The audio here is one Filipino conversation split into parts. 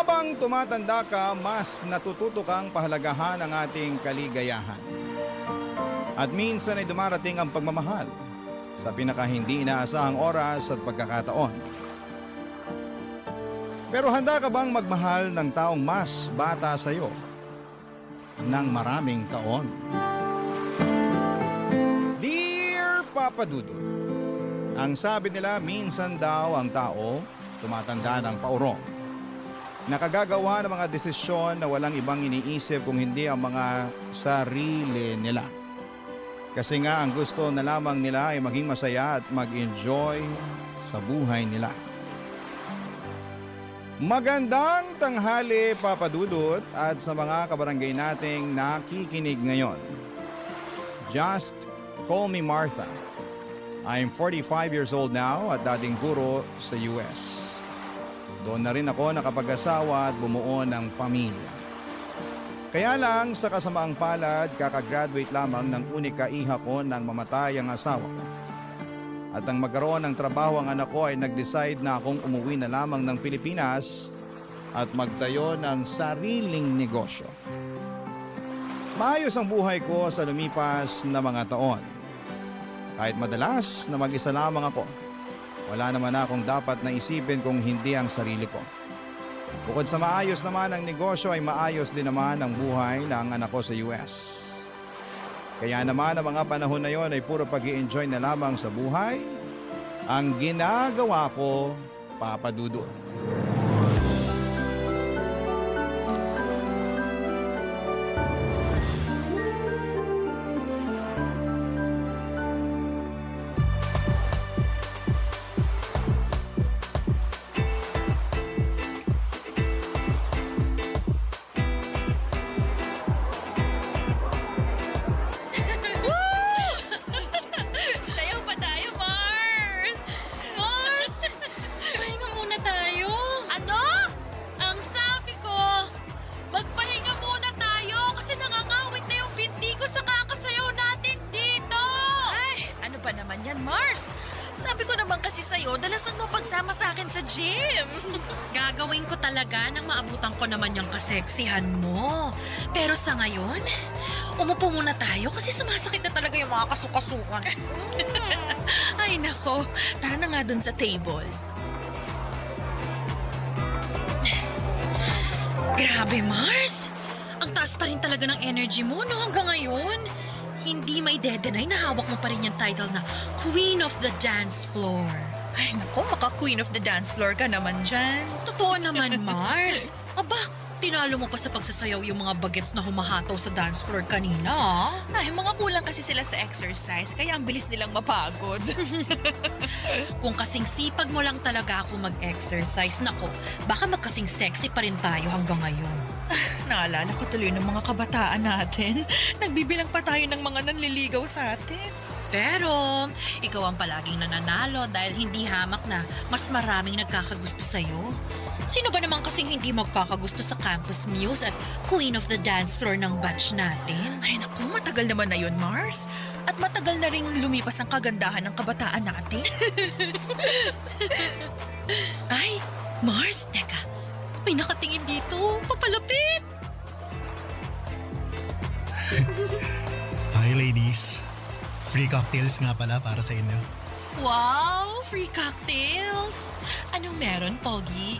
Habang tumatanda ka, mas natututo kang pahalagahan ang ating kaligayahan. At minsan ay dumarating ang pagmamahal sa pinaka hindi inaasahang oras at pagkakataon. Pero handa ka bang magmahal ng taong mas bata sa iyo ng maraming taon? Dear Papa Dudut, ang sabi nila minsan daw ang tao tumatanda ng paurong. Nakagagawa ng mga desisyon na walang ibang iniisip kung hindi ang mga sarili nila. Kasi nga ang gusto na lamang nila ay maging masaya at mag-enjoy sa buhay nila. Magandang tanghali, Papa Dudut, at sa mga kabarangay nating nakikinig ngayon. Just call me Martha. I'm 45 years old now at dating guro sa US. Doon na rin ako nakapag-asawa at bumuo ng pamilya. Kaya lang sa kasamaang palad, kakagraduate lamang ng unika iha ko nang mamatay ang asawa ko. At nang magkaroon ng trabaho ang anak ko ay nag-decide na akong umuwi na lamang ng Pilipinas at magtayo ng sariling negosyo. Maayos ang buhay ko sa lumipas na mga taon. Kahit madalas na mag-isa lamang ako, wala naman akong dapat na isipin kung hindi ang sarili ko. Bukod sa maayos naman ang negosyo ay maayos din naman ang buhay ng anak ko sa US. Kaya naman ang mga panahon na yon ay puro pag-i-enjoy na lamang sa buhay ang ginagawa ko, Papa Dudut. Sayaw pa tayo, Mars! Mars! Pahinga muna tayo. Ano? Ang sabi ko, magpahinga muna tayo kasi nangangawit na yung binti ko sa kakasayaw natin dito. Ay, ano ba naman yan, Mars? Sabi ko naman kasi sa'yo, dalasan mo pagsama sa akin sa gym. Gagawin ko talaga nang maabutan ko naman yung kaseksihan mo. Pero sa ngayon, umupo muna tayo kasi sumasakit na talaga yung mga kasukasukan. Ay, nako. Tara na nga dun sa table. Grabe, Mars! Ang taas pa rin talaga ng energy mo no hanggang ngayon. Hindi may dedenay na hawak mo pa rin yung title na Queen of the Dance Floor. Ay, nako. Maka-queen of the dance floor ka naman dyan. Totoo naman, Mars. Aba, tinalo mo pa sa pagsasayaw yung mga bagets na humahataw sa dance floor kanina, ah. Ay, mga kulang kasi sila sa exercise, kaya ang bilis nilang mapagod. Kung kasing sipag mo lang talaga ako mag-exercise, nako, baka magkasing sexy pa rin tayo hanggang ngayon. Naalala ko tuloy ng mga kabataan natin. Nagbibilang pa tayo ng mga nanliligaw sa atin. Pero, ikaw ang palaging nananalo dahil hindi hamak na mas maraming nagkakagusto sa'yo. Sino ba naman kasing hindi magkakagusto sa campus muse at queen of the dance floor ng batch natin? Ay, naku. Matagal naman na yun, Mars. At matagal na ring lumipas ang kagandahan ng kabataan natin. Ay, Mars, teka. May nakatingin dito. Papalapit. Hi ladies. Free cocktails nga pala para sa inyo. Wow, free cocktails. Anong meron, Pogi?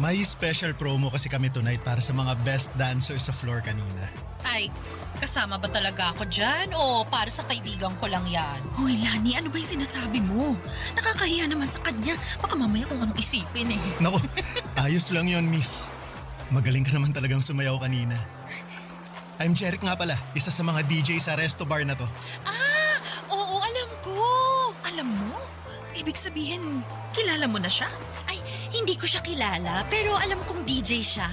May special promo kasi kami tonight para sa mga best dancers sa floor kanina. Ay, kasama ba talaga ako dyan o para sa kaibigan ko lang yan? Hoy, Lani, ano ba yung sinasabi mo? Nakakahiya naman sa kanya. Baka mamaya kung anong isipin eh. Nako, ayos lang yon miss. Magaling ka naman talagang sumayaw kanina. I'm Jeric nga pala, isa sa mga DJ sa resto bar na to. Ah, oo, alam ko. Alam mo? Ibig sabihin, kilala mo na siya? Ay, hindi ko siya kilala, pero alam kong DJ siya.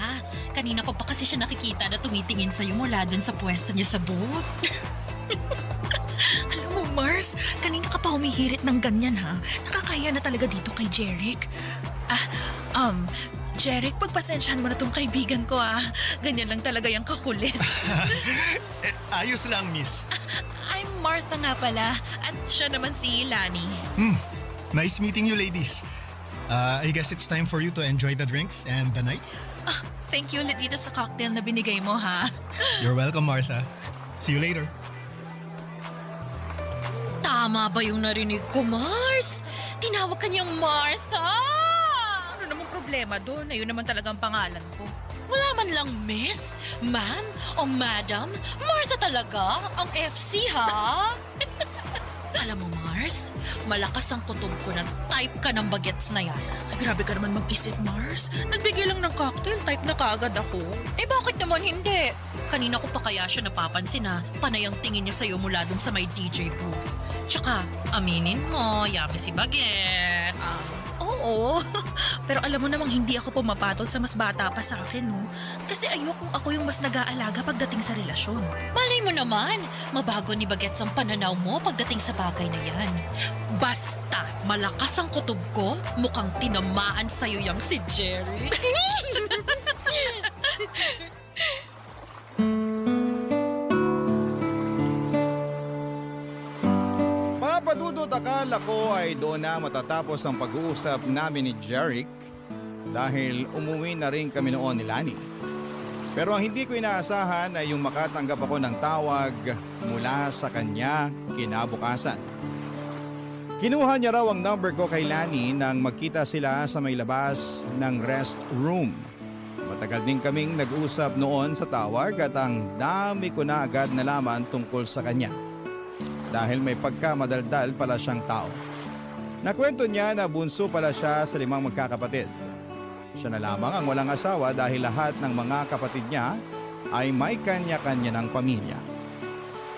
Kanina ko pa kasi siya nakikita na tumitingin sa'yo mula dun sa pwesto niya sa booth. Alam mo, Mars, kanina ka pa humihirit ng ganyan ha. Nakakaya na talaga dito kay Jeric. Jeric, pagpasensyahan mo na tong kaibigan ko ah. Ganyan lang talaga yung kakulit. Ayos lang miss. I'm Martha nga pala at siya naman si Lani. Nice meeting you ladies. I guess it's time for you to enjoy the drinks and the night. Thank you ulit dito sa cocktail na binigay mo, ha? You're welcome, Martha. See you later. Tama ba yung narinig ko, Mars? Tinawag ka niyang Martha! Ano namang problema doon? Ayun naman talagang pangalan ko. Wala man lang miss, ma'am, o madam. Martha talaga, ang FC, ha? Alam mo, Mars, malakas ang kutob ko na type ka ng bagets na yan. Ay, grabe ka naman mag-isip, Mars. Nagbigay lang ng cocktail, type na kaagad ako. Eh bakit naman hindi? Kanina ko pa kaya siya napapansin na panay ang tingin niya sa'yo mula dun sa may DJ booth. Tsaka, aminin mo, yummy si bagets. Oo, pero alam mo namang hindi ako pumapatol sa mas bata pa sa akin, no? Kasi ayokong ako yung mas nag-aalaga pagdating sa relasyon. Malay mo naman, mabago ni Bagets ang pananaw mo pagdating sa bagay na yan. Basta, malakas ang kutob ko, mukhang tinamaan sa'yo yang si Jerry. Papadudot, akala ko ay doon na matatapos ang pag-uusap namin ni Jeric dahil umuwi na rin kami noon ni Lani. Pero ang hindi ko inaasahan ay yung makatanggap ako ng tawag mula sa kanya kinabukasan. Kinuha niya raw ang number ko kay Lani nang magkita sila sa may labas ng restroom. Matagal din kaming nag-usap noon sa tawag at ang dami ko na agad nalaman tungkol sa kanya. Dahil may pagkamadaldal pala siyang tao. Nakwento niya na bunso pala siya sa 5 magkakapatid. Siya na lamang ang walang asawa dahil lahat ng mga kapatid niya ay may kanya-kanya ng pamilya.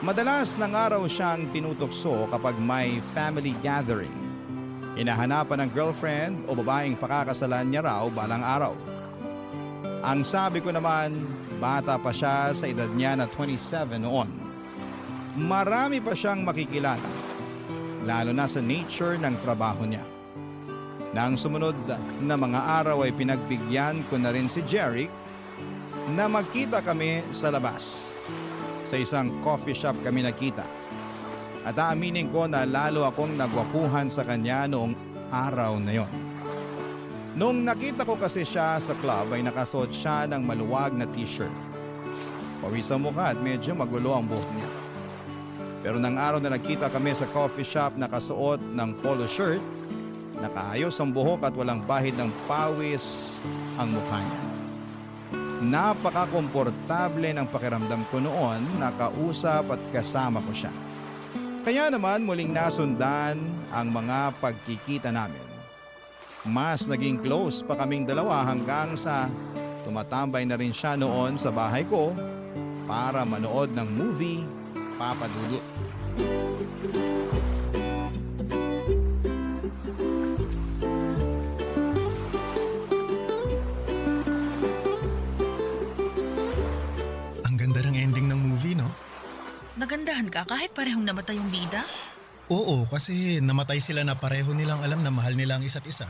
Madalas ng araw siyang tinutokso kapag may family gathering. Hinahanapan ng girlfriend o babaeng pakakasalan niya raw balang araw. Ang sabi ko naman, bata pa siya sa edad niya na 27 noon. Marami pa siyang makikilala, lalo na sa nature ng trabaho niya. Nang sumunod na mga araw ay pinagbigyan ko na rin si Jeric na magkita kami sa labas. Sa isang coffee shop kami nakita. At aaminin ko na lalo akong nagwapuhan sa kanya noong araw na yon. Noong nakita ko kasi siya sa club ay nakasuot siya ng maluwag na t-shirt. Pawis ang mukha at medyo magulo ang buhok niya. Pero nang araw na nagkita kami sa coffee shop nakasuot ng polo shirt, nakaayos ang buhok at walang bahid ng pawis ang mukha niya. Napaka-komportable ng pakiramdam ko noon, nakausap at kasama ko siya. Kaya naman muling nasundan ang mga pagkikita namin. Mas naging close pa kaming dalawa hanggang sa tumatambay na rin siya noon sa bahay ko para manood ng movie Papadudot. Ang ganda ng ending ng movie, no? Nagandahan ka kahit parehong namatay yung bida? Oo, kasi namatay sila na pareho nilang alam na mahal nila ang isa't isa.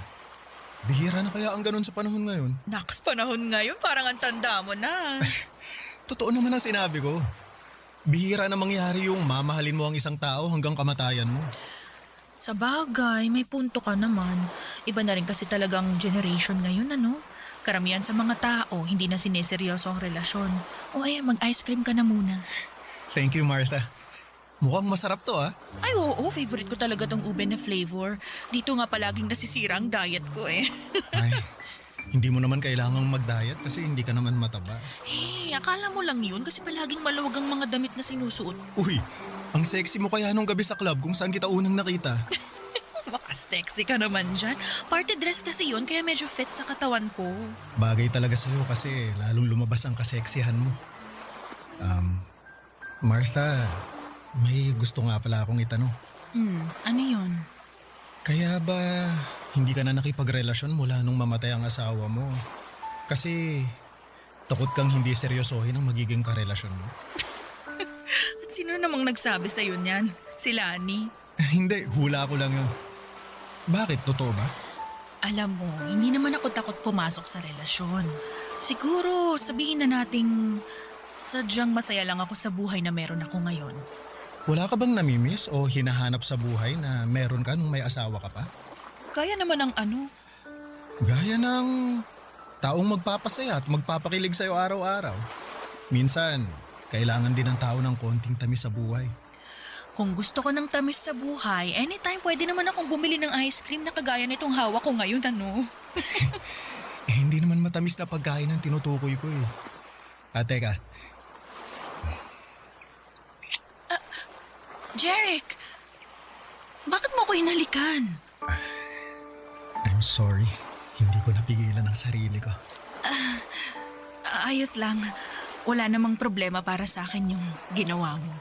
Bihira na kaya ang ganun sa panahon ngayon. Naks, panahon ngayon, parang ang tanda mo na. Totoo naman ang sinabi ko. Bihira na mangyari yung mamahalin mo ang isang tao hanggang kamatayan mo. Sa bagay, may punto ka naman. Iba na rin kasi talagang generation ngayon, ano? Karamihan sa mga tao, hindi na sineseryoso ang relasyon. O ay, mag-ice cream ka na muna. Thank you, Martha. Mukhang masarap to, ah. Ay, oo, favorite ko talaga tong ube na flavor. Dito nga palaging nasisira ang diet ko eh. Ay, hindi mo naman kailangang mag-diet kasi hindi ka naman mataba. Hey, akala mo lang yun kasi palaging maluwag ang mga damit na sinusuot. Uy, ang sexy mo kaya nung gabi sa club kung saan kita unang nakita. Baka sexy ka naman dyan. Party dress kasi yun kaya medyo fit sa katawan ko. Bagay talaga sa'yo kasi lalong lumabas ang kaseksihan mo. Martha, may gusto nga pala akong itanong. Ano yun? Kaya ba hindi ka na nakipagrelasyon mula nung mamatay ang asawa mo? Kasi takot kang hindi seryosohin ang magiging karelasyon mo. At sino namang nagsabi sa'yo niyan? Si Lani? Hindi, hula ko lang yun. Bakit? Totoo ba? Alam mo, hindi naman ako takot pumasok sa relasyon. Siguro sabihin na nating sadyang masaya lang ako sa buhay na meron ako ngayon. Wala ka bang namimiss o hinahanap sa buhay na meron ka nung may asawa ka pa? Kaya naman ang ano, Gaya ng taong magpapasaya at magpapakilig sa'yo araw-araw. Minsan, kailangan din ng tao ng konting tamis sa buhay. Kung gusto ko ng tamis sa buhay, anytime pwede naman akong bumili ng ice cream na kagaya nitong hawak ko ngayon, ano? Hindi naman matamis na pagkain ang tinutukoy ko eh. Teka. Jeric! Bakit mo ko inalikan? I'm sorry. Hindi ko napigilan ang sarili ko. Ayos lang. Wala namang problema para sa akin yung ginawa mo.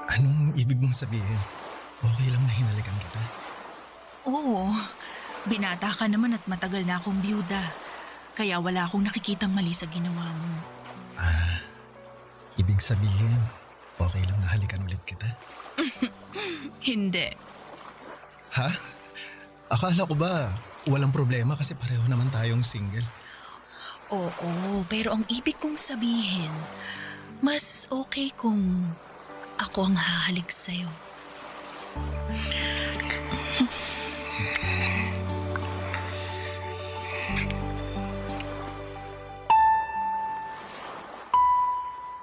Anong ibig mong sabihin? Okay lang na hinalikan kita? Oo. Binata ka naman at matagal na akong byuda. Kaya wala akong nakikitang mali sa ginawa mo. Ibig sabihin, okay lang na halikan ulit kita? Hindi. Ha? Akala ko ba walang problema kasi pareho naman tayong single? Oo, pero ang ibig kong sabihin, mas okay kung ako ang hahalik sa'yo.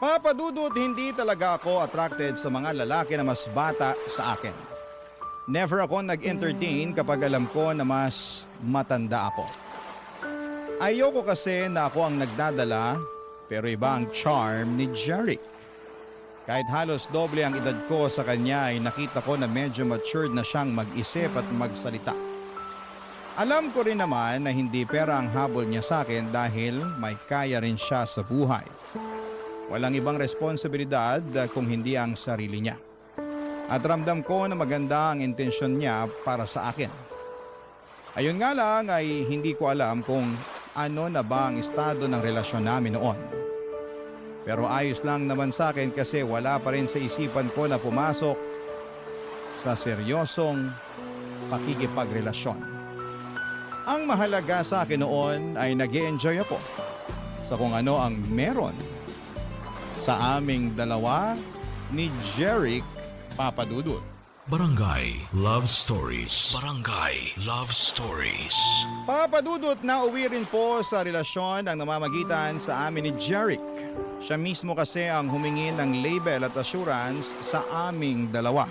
Papa Dudut, hindi talaga ako attracted sa mga lalaki na mas bata sa akin. Never ako nag-entertain kapag alam ko na mas matanda ako. Ayoko kasi na ako ang nagdadala, pero iba ang charm ni Jeric. Kahit halos doble ang edad ko sa kanya ay nakita ko na medyo matured na siyang mag-isip at magsalita. Alam ko rin naman na hindi pera ang habol niya sa akin dahil may kaya rin siya sa buhay. Walang ibang responsibilidad kung hindi ang sarili niya. At ramdam ko na maganda ang intensyon niya para sa akin. Ayun nga lang ay hindi ko alam kung ano na ba ang estado ng relasyon namin noon. Pero ayos lang naman sa akin kasi wala pa rin sa isipan ko na pumasok sa seryosong pakikipagrelasyon. Ang mahalaga sa akin noon ay nag-e-enjoy ako sa kung ano ang meron sa aming dalawa ni Jeric, Papa Dudut. Barangay Love Stories. Barangay Love Stories. Papa Dudut, nauwi rin po sa relasyon ang namamagitan sa amin ni Jeric. Siya mismo kasi ang humingi ng label at assurance sa aming dalawa.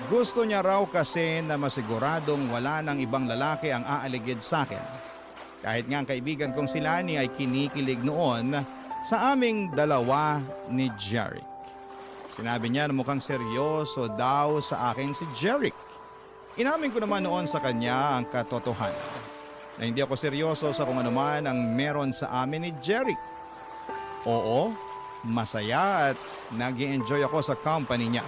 Gusto niya raw kasi na masiguradong wala ng ibang lalaki ang aaligid sa akin. Kahit nga ang kaibigan kong si Lani ay kinikilig noon sa aming dalawa ni Jeric. Sinabi niya na mukhang seryoso daw sa akin si Jeric. Inamin ko naman noon sa kanya ang katotohanan na hindi ako seryoso sa kung anuman ang meron sa amin ni Jeric. Oo, masaya at nag-i-enjoy ako sa company niya.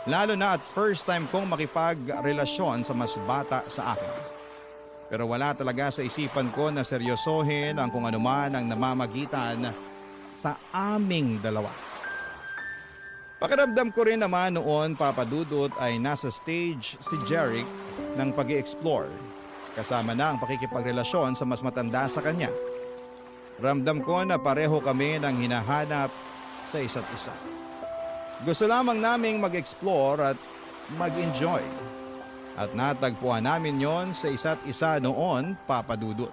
Lalo na at first time kong makipagrelasyon sa mas bata sa akin. Pero wala talaga sa isipan ko na seryosohin ang kung anuman ang namamagitan sa aming dalawa. Pakiramdam ko rin naman noon, Papa Dudut, ay nasa stage si Jeric ng pag-i-explore. Kasama na ang pakikipagrelasyon sa mas matanda sa kanya. Ramdam ko na pareho kami ng hinahanap sa isa't isa. Gusto lamang naming mag-explore at mag-enjoy. At natagpuan namin yon sa isa't isa noon, Papa Dudut.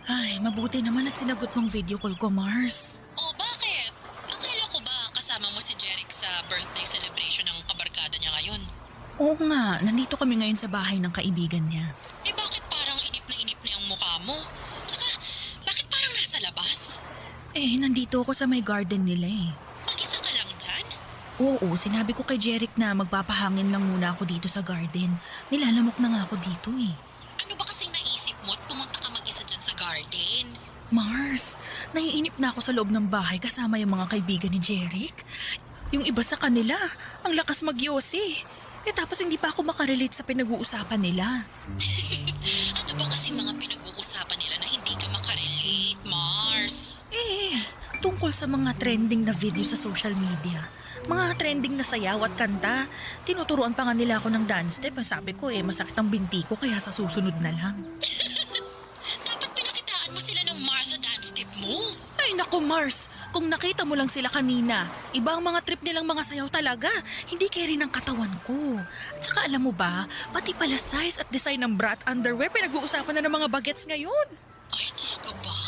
Ay, mabuti naman at sinagot mong video call ko, Mars. Oh, bakit? Akala ko ba kasama mo si Jeric sa birthday celebration ng kabarkada niya ngayon? Oo nga, nandito kami ngayon sa bahay ng kaibigan niya. Eh bakit parang inip na yung mukha mo? Tsaka, bakit parang nasa labas? Eh, nandito ako sa may garden nila eh. Mag-isa ka lang dyan? Oo, sinabi ko kay Jeric na magpapahangin lang muna ako dito sa garden. Nilalamok na nga ako dito eh. Ano ba kasing naisip mo at pumunta ka mag-isa dyan sa garden? Mars, naiinip na ako sa loob ng bahay kasama yung mga kaibigan ni Jeric. Yung iba sa kanila, ang lakas magyosi. Eh tapos hindi pa ako makarelate sa pinag-uusapan nila. Ano ba kasing mga pinag-uusapan nila na hindi ka makarelate, Mars? Eh, tungkol sa mga trending na video sa social media. Mga trending na sayaw at kanta. Tinuturuan pa nga nila ako ng dance step. Sabi ko masakit ang binti ko kaya sa susunod na lang. Dapat pinakitaan mo sila ng Martha dance step mo. Ay naku Mars, kung nakita mo lang sila kanina, iba ang mga trip nilang mga sayaw talaga. Hindi carry ng katawan ko. At saka alam mo ba, pati pala size at design ng brat underwear pinag-uusapan na ng mga bagets ngayon. Ay, talaga ba?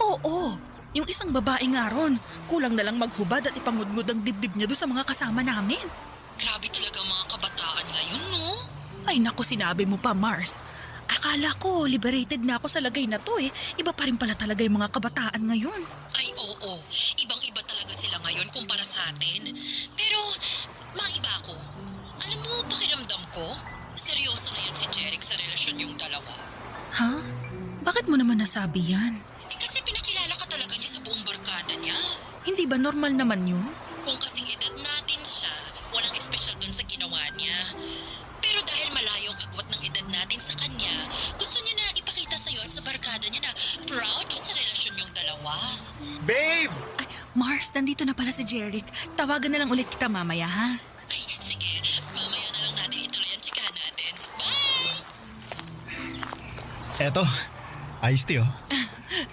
Oo, yung isang babae nga ron, kulang na lang maghubad at ipangudngod ang dibdib niya doon sa mga kasama namin. Grabe talaga mga kabataan ngayon, no? Ay naku, sinabi mo pa Mars. Akala ko liberated na ako sa lagay na to Iba pa rin pala talaga yung mga kabataan ngayon. Ay, oo. Ibang-iba talaga sila ngayon kumpara sa atin. Pero, maiba ako. Alam mo, pakiramdam ko, seryoso na yan si Jeric sa relasyon yung dalawa. Ha? Bakit mo naman nasabi yan? Kasi pinakilala ka talaga niya sa buong barkada niya. Hindi ba normal naman yun? Kung kasing edad natin siya, walang espesyal dun sa ginawa niya. Pero dahil malayo ang agwat ng edad natin sa kanya, gusto niya na ipakita sa'yo at sa barkada niya na proud siya sa relasyon yung dalawa. Babe! Ay, Mars, nandito na pala si Jeric. Tawagan na lang ulit kita mamaya, ha? Ay, sige. Mamaya na lang natin ituloy ang chikahan natin. Bye! Eto, iced tea oh.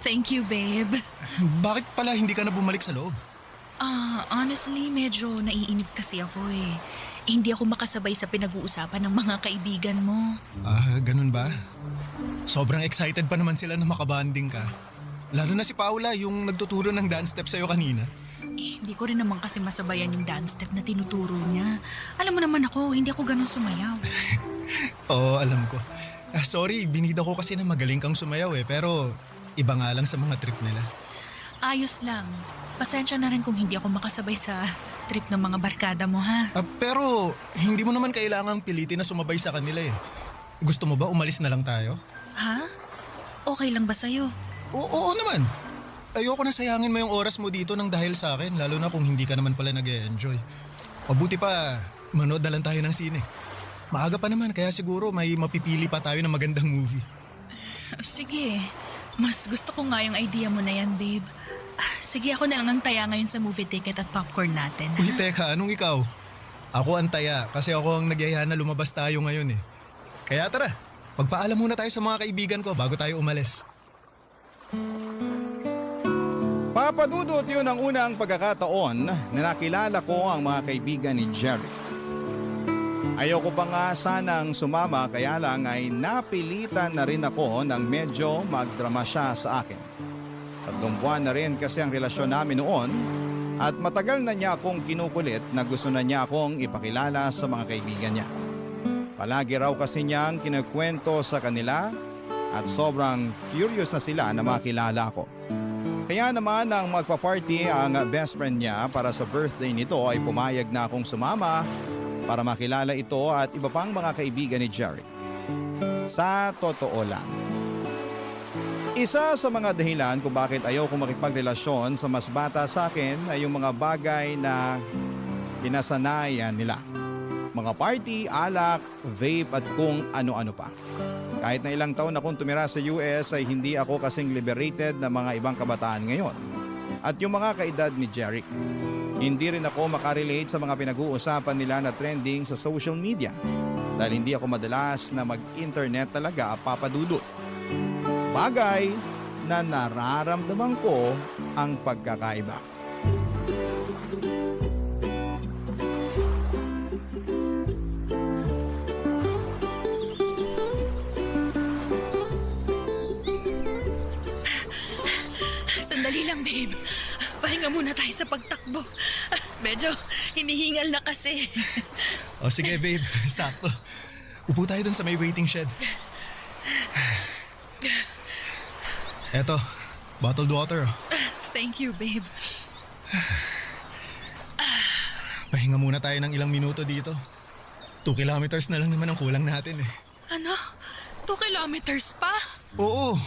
Thank you, babe. Bakit pala hindi ka na bumalik sa loob? Honestly, medyo naiinip kasi ako Hindi ako makasabay sa pinag-uusapan ng mga kaibigan mo. Ganun ba? Sobrang excited pa naman sila na makabanding ka. Lalo na si Paula, yung nagtuturo ng dance step sa'yo kanina. Hindi ko rin naman kasi masabayan yung dance step na tinuturo niya. Alam mo naman ako, hindi ako ganun sumayaw. Oo, alam ko. Sorry, binida ko kasi na magaling kang sumayaw pero iba nga lang sa mga trip nila. Ayos lang. Pasensya na rin kung hindi ako makasabay sa trip ng mga barkada mo, ha? Pero hindi mo naman kailangang pilitin na sumabay sa kanila Gusto mo ba umalis na lang tayo? Ha? Okay lang ba sa'yo? Oo naman. Ayoko na sayangin mo yung oras mo dito nang dahil sa akin, lalo na kung hindi ka naman pala nag-e-enjoy. Mabuti pa, manood na lang tayo ng sine. Maaga pa naman, kaya siguro may mapipili pa tayo ng magandang movie. Sige. Mas gusto ko nga yung idea mo na yan, babe. Sige, ako na lang ang taya ngayon sa movie ticket at popcorn natin. Uy, teka, anong ikaw? Ako ang taya kasi ako ang nagyaya na lumabas tayo ngayon Kaya tara, magpaalam muna tayo sa mga kaibigan ko bago tayo umalis. Papadudot yun ang unang pagkakataon na nakilala ko ang mga kaibigan ni Jerry. Ayoko pa nga sanang sumama kaya lang ay napilitan na rin ako nang medyo magdrama siya sa akin. 3 buwan na rin kasi ang relasyon namin noon at matagal na niya akong kinukulit na gusto na niya akong ipakilala sa mga kaibigan niya. Palagi raw kasi niyang kinukwento sa kanila at sobrang curious na sila na makilala ko. Kaya naman nang magpa-party ang best friend niya para sa birthday nito ay pumayag na akong sumama para makilala ito at iba pang mga kaibigan ni Jerry. Sa totoo lang, isa sa mga dahilan kung bakit ayaw ko makipagrelasyon sa mas bata sa akin ay yung mga bagay na kinasanayan nila. Mga party, alak, vape at kung ano-ano pa. Kahit na ilang taon akong tumira sa US ay hindi ako kasing liberated na mga ibang kabataan ngayon. At yung mga kaedad ni Jeric, hindi rin ako makarelate sa mga pinag-uusapan nila na trending sa social media dahil hindi ako madalas na mag-internet talaga papadudot. Bagay na nararamdaman ko ang pagkakaiba. Sandali lang, babe. Pahinga muna tayo sa pagtakbo. Medyo hinihingal na kasi. O sige babe, sakto. Upo tayo dun sa may waiting shed. Eto, bottled water. Thank you, babe. Pahinga muna tayo ng ilang minuto dito. 2 kilometers na lang naman ang kulang natin Ano? 2 kilometers pa? Oo,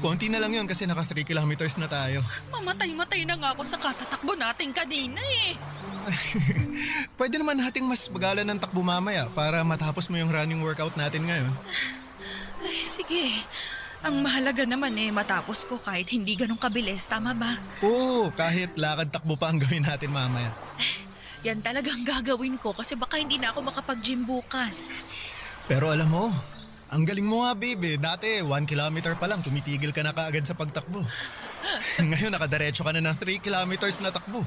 konti na lang yun kasi naka 3 kilometers na tayo. Mamatay-matay na nga ako sa katatakbo natin kanina Pwede naman nating mas bagalan ng takbo mamaya para matapos mo yung running workout natin ngayon. Ay, sige. Ang mahalaga naman matapos ko kahit hindi ganun kabilis, tama ba? Oo, kahit lakad takbo pa ang gawin natin mamaya. Yan talagang gagawin ko kasi baka hindi na ako makapag-gym bukas. Pero alam mo, ang galing mo nga babe. Dati 1 kilometer pa lang, tumitigil ka na kaagad sa pagtakbo. Ngayon nakadiretso ka na ng 3 kilometers na takbo.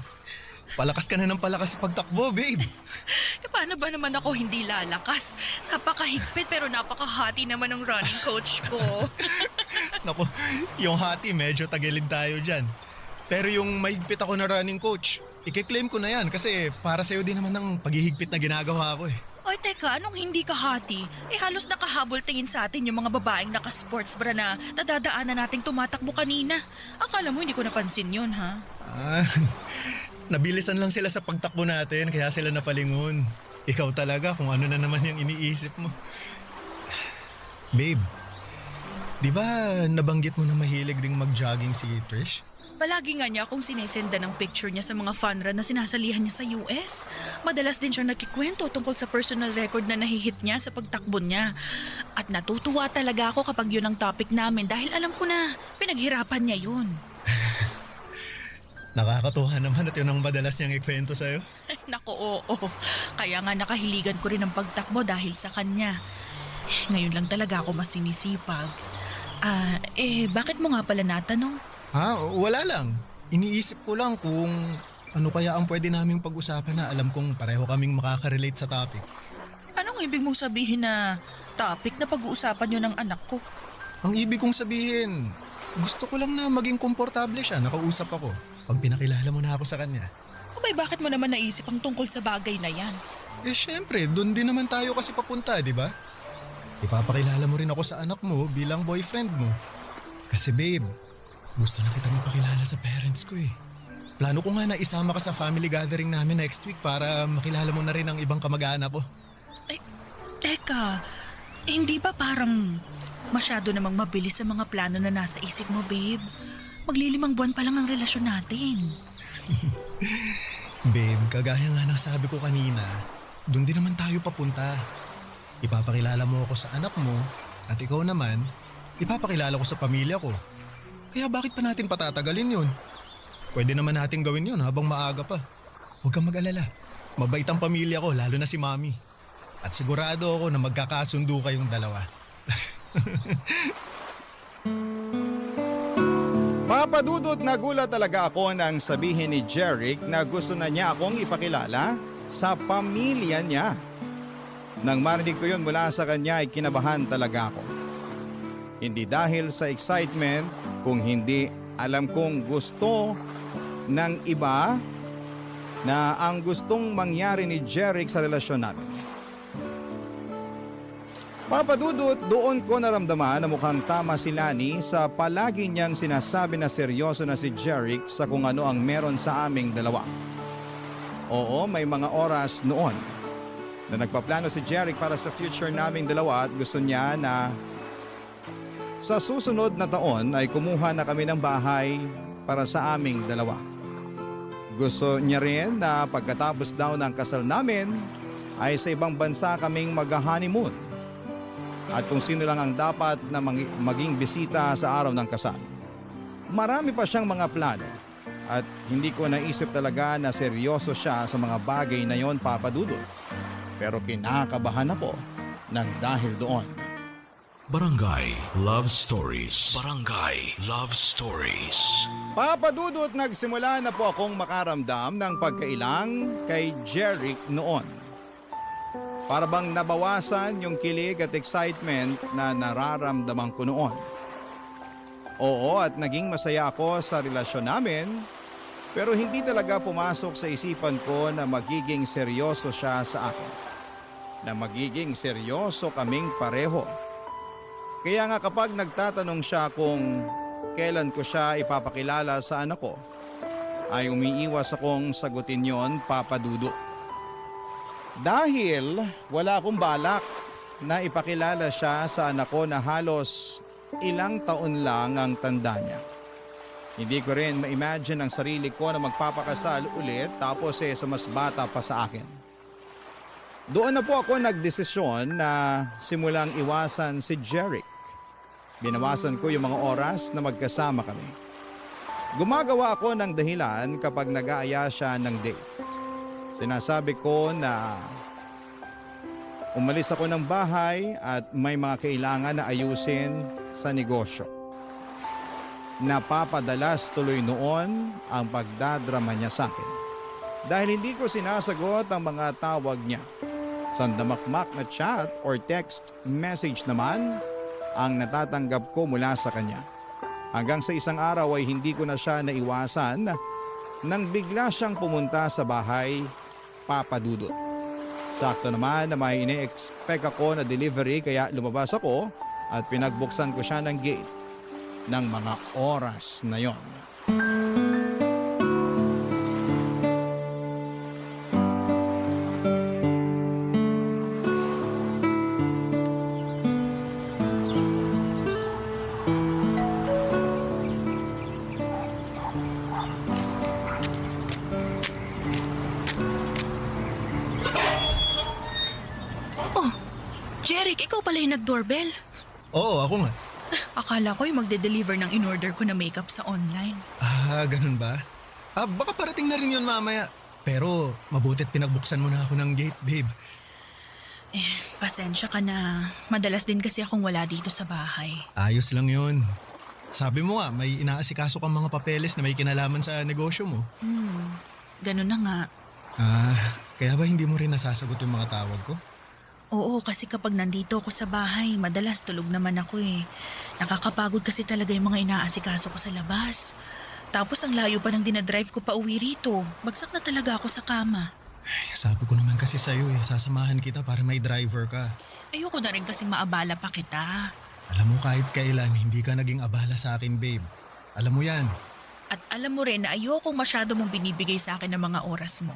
Palakas ka na ng palakas sa pagtakbo, babe. Paano ba naman ako hindi lalakas? Napakahigpit pero napakahati naman ng running coach ko. Naku, yung hati medyo tagilid tayo dyan. Pero yung mahigpit ako na running coach, i-claim ko na yan kasi para sa'yo din naman ng paghihigpit na ginagawa ko eh. Oy, teka, anong hindi ka hati? Halos nakahabol tingin sa atin yung mga babaeng naka-sports bra na nadadaanan nating tumatakbo kanina. Akala mo hindi ko napansin yun, ha? Nabilisan lang sila sa pagtakbo natin kaya sila napalingon. Ikaw talaga kung ano na naman yung iniisip mo. Babe, di ba nabanggit mo na mahilig ding mag-jogging si Trish? Palagi nga niya akong sinesenda ng picture niya sa mga fun run na sinasalihan niya sa US. Madalas din siya nagkikwento tungkol sa personal record na nahihit niya sa pagtakbo niya. At natutuwa talaga ako kapag yun ang topic namin dahil alam ko na pinaghirapan niya yun. Nakakatuwa naman at yun ang madalas niyang ikwento sa'yo. Naku, oo. Kaya nga nakahiligan ko rin ang pagtakbo dahil sa kanya. Ngayon lang talaga ako mas sinisipag. Bakit mo nga pala natanong? Wala lang. Iniisip ko lang kung ano kaya ang pwede naming pag-usapan na alam kong pareho kaming makaka-relate sa topic. Anong ibig mong sabihin na topic na pag-uusapan yun ng anak ko? Ang ibig kong sabihin, gusto ko lang na maging komportable siya, nakausap ako. Pag pinakilala mo na ako sa kanya. Abay, bakit mo naman naisip ang tungkol sa bagay na yan? Syempre, doon din naman tayo kasi papunta, di ba? Ipapakilala mo rin ako sa anak mo bilang boyfriend mo. Kasi babe, gusto na kita mapakilala sa parents ko eh. Plano ko nga na isama ka sa family gathering namin next week para makilala mo na rin ang ibang kamag-anak ko. Ay, teka, hindi ba parang masyado namang mabilis sa mga plano na nasa isip mo, babe? Maglilimang buwan pa lang ang relasyon natin. Babe, kagaya nga ng sabi ko kanina, doon din naman tayo papunta. Ipapakilala mo ako sa anak mo at ikaw naman, ipapakilala ko sa pamilya ko. Kaya bakit pa natin patatagalin yun? Pwede naman natin gawin yun habang maaga pa. Huwag kang mag-alala. Mabait ang pamilya ko, lalo na si Mami. At sigurado ako na magkakasundo kayong dalawa. Papadudot, nagulat talaga ako nang sabihin ni Jeric na gusto na niya akong ipakilala sa pamilya niya. Nang marinig ko yun mula sa kanya ay kinabahan talaga ako. Hindi dahil sa excitement, kung hindi alam kong gusto ng iba na ang gustong mangyari ni Jeric sa relasyon namin. Papadudot, doon ko naramdaman na mukhang tama si Lani sa palagi niyang sinasabi na seryoso na si Jeric sa kung ano ang meron sa aming dalawa. Oo, may mga oras noon na nagpaplano si Jeric para sa future naming dalawa at gusto niya na sa susunod na taon ay kumuha na kami ng bahay para sa aming dalawa. Gusto niya rin na pagkatapos daw ng kasal namin ay sa ibang bansa kaming mag-honeymoon. At kung sino lang ang dapat na maging bisita sa araw ng kasal. Marami pa siyang mga plano at hindi ko naisip talaga na seryoso siya sa mga bagay na yon, Papadudot. Pero kinakabahan ako ng dahil doon. Barangay Love Stories. Barangay Love Stories. Papadudot, nagsimula na po akong makaramdam ng pagkailang kay Jeric noon. Para bang nabawasan yung kilig at excitement na nararamdaman ko noon. Oo, at naging masaya ako sa relasyon namin, pero hindi talaga pumasok sa isipan ko na magiging seryoso siya sa akin. Na magiging seryoso kaming pareho. Kaya nga kapag nagtatanong siya kung kailan ko siya ipapakilala sa anak ko, ay umiiwas akong sagutin yon, Papadudot. Dahil wala akong balak na ipakilala siya sa anak ko na halos ilang taon lang ang tanda niya. Hindi ko rin ma-imagine ang sarili ko na magpapakasal ulit tapos sa mas bata pa sa akin. Doon na po ako nagdesisyon na simulang iwasan si Jeric. Binawasan ko yung mga oras na magkasama kami. Gumagawa ako ng dahilan kapag nag-aaya siya ng date. Sinasabi ko na umalis ako ng bahay at may mga kailangan na ayusin sa negosyo. Napapadalas tuloy noon ang pagdadrama niya sa akin. Dahil hindi ko sinasagot ang mga tawag niya. Sandamakmak na chat or text message naman ang natatanggap ko mula sa kanya. Hanggang sa isang araw ay hindi ko na siya naiwasan nang bigla siyang pumunta sa bahay, Papa Dudut. Sakto naman na may ine-expect ako na delivery kaya lumabas ako at pinagbuksan ko siya ng gate ng mga oras na yon. Oh, Jeric, ikaw pala yung nag-doorbell. Oo, ako nga. Akala ko yung magde-deliver ng in-order ko na makeup sa online. Ah, ganun ba? Baka parating na rin yun mamaya. Pero mabutit pinagbuksan mo na ako ng gate, babe. Pasensya ka na. Madalas din kasi akong wala dito sa bahay. Ayos lang yun. Sabi mo nga, may inaasikaso kang mga papeles na may kinalaman sa negosyo mo. Ganun na nga. Kaya ba hindi mo rin nasasagot yung mga tawag ko? Oo, kasi kapag nandito ako sa bahay, madalas tulog naman ako eh. Nakakapagod kasi talaga yung mga inaasikaso ko sa labas. Tapos ang layo pa ng dinadrive ko pa uwi rito. Bagsak na talaga ako sa kama. Sabi ko naman kasi sa'yo sasamahan kita para may driver ka. Ayoko na rin kasing maabala pa kita. Alam mo kahit kailan, hindi ka naging abala sa akin, babe. Alam mo yan. At alam mo rin na ayokong masyado mong binibigay sa akin ng mga oras mo.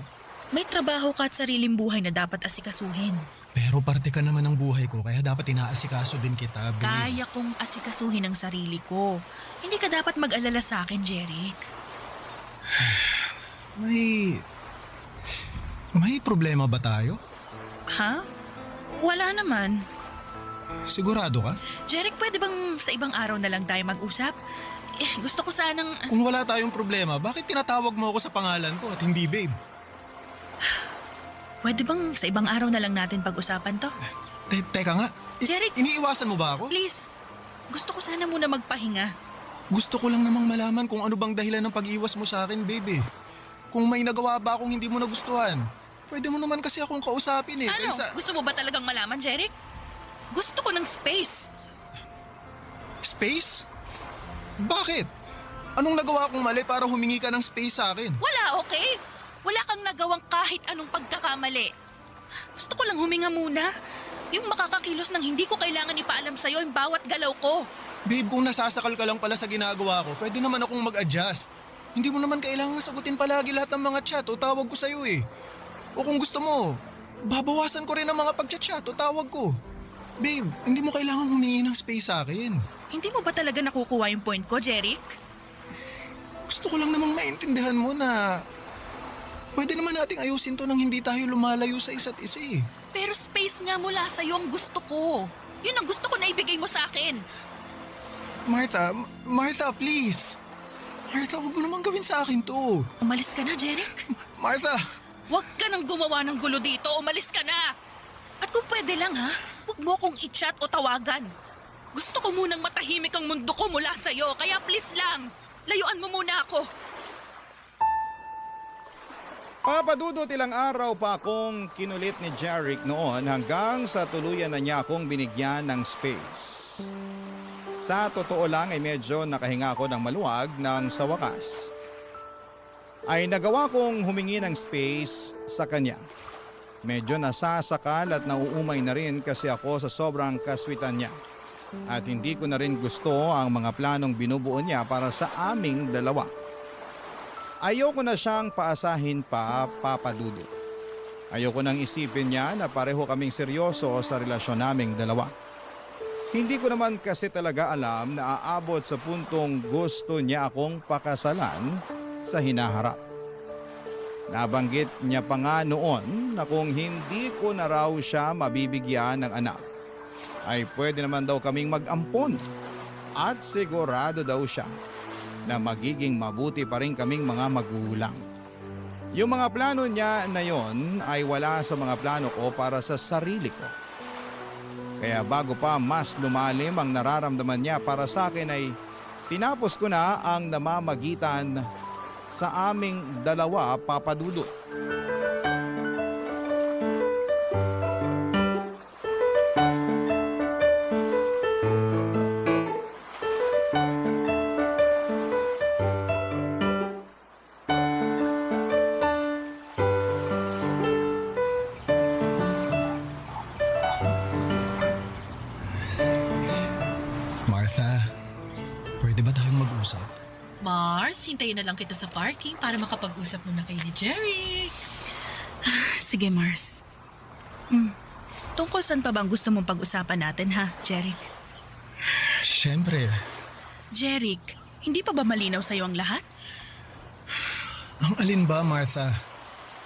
May trabaho ka at sariling buhay na dapat asikasuhin. Pero parte ka naman ng buhay ko, kaya dapat inaasikaso din kita, babe. Kaya kong asikasuhin ang sarili ko. Hindi ka dapat mag-alala sa akin, Jeric. May problema ba tayo? Ha? Wala naman. Sigurado ka? Jeric, pwede bang sa ibang araw na lang tayo mag-usap? Gusto ko sanang... Kung wala tayong problema, bakit tinatawag mo ako sa pangalan ko at hindi babe? Pwede bang sa ibang araw na lang natin pag-usapan to? Teka nga. Jeric! Iniiwasan mo ba ako? Please, gusto ko sana muna magpahinga. Gusto ko lang namang malaman kung ano bang dahilan ng pag-iwas mo sa akin, babe. Kung may nagawa ba akong hindi mo nagustuhan, pwede mo naman kasi akong kausapin eh. Ano? Kaysa... Gusto mo ba talagang malaman, Jeric? Gusto ko ng space. Space? Bakit? Anong nagawa kong mali para humingi ka ng space sa akin? Wala, okay? Wala kang nagawang kahit anong pagkakamali. Gusto ko lang huminga muna. Yung makakakilos ng hindi ko kailangan ipaalam sa'yo yung bawat galaw ko. Babe, kung nasasakal ka lang pala sa ginagawa ko, pwede naman akong mag-adjust. Hindi mo naman kailangan sagutin palagi lahat ng mga chat o tawag ko sa'yo eh. O kung gusto mo, babawasan ko rin ang mga pag-chat o tawag ko. Babe, hindi mo kailangan humingi ng space sa akin. Hindi mo ba talaga nakukuha yung point ko, Jeric? Gusto ko lang namang maintindihan mo na pwede naman nating ayusin to nang hindi tayo lumalayo sa isa't isa eh. Pero space nga mula sa'yo ang gusto ko. Yun ang gusto ko na ibigay mo sa akin. Martha, please. Martha, huwag mo naman gawin sa akin to. Umalis ka na, Jeric. Martha! Huwag ka nang gumawa ng gulo dito. Umalis ka na. At kung pwede lang ha, huwag mo kong i-chat o tawagan. Gusto ko munang matahimik ang mundo ko mula sa'yo. Kaya please lang, layuan mo muna ako. Papadudot ilang araw pa akong kinulit ni Jeric noon hanggang sa tuluyan na niya akong binigyan ng space. Sa totoo lang ay medyo nakahinga ako ng maluwag nang sa wakas ay nagawa kong humingi ng space sa kanya. Medyo nasasakal at nauumay na rin kasi ako sa sobrang kaswitan niya. At hindi ko na rin gusto ang mga planong binubuo niya para sa aming dalawa. Ayoko na siyang paasahin pa, Papa Dudut. Ayoko nang isipin niya na pareho kaming seryoso sa relasyon naming dalawa. Hindi ko naman kasi talaga alam na aabot sa puntong gusto niya akong pakasalan sa hinaharap. Nabanggit niya pa nga noon na kung hindi ko na raw siya mabibigyan ng anak, ay pwede naman daw kaming mag-ampon At sigurado daw siya na magiging mabuti pa rin kaming mga magulang. Yung mga plano niya na yon ay wala sa mga plano ko para sa sarili ko. Kaya bago pa mas lumalim ang nararamdaman niya para sa akin ay tinapos ko na ang namamagitan sa aming dalawa, Papa Dudut. Martha, pwede ba tayong mag-usap? Mars, hintayin na lang kita sa parking para makapag-usap muna kayo ni Jerry. Sige, Mars. Tungkol saan pa bang gusto mong pag-usapan natin, ha, Jeric? Siyempre, Jeric, hindi pa ba malinaw sa'yo ang lahat? ang alin ba, Martha?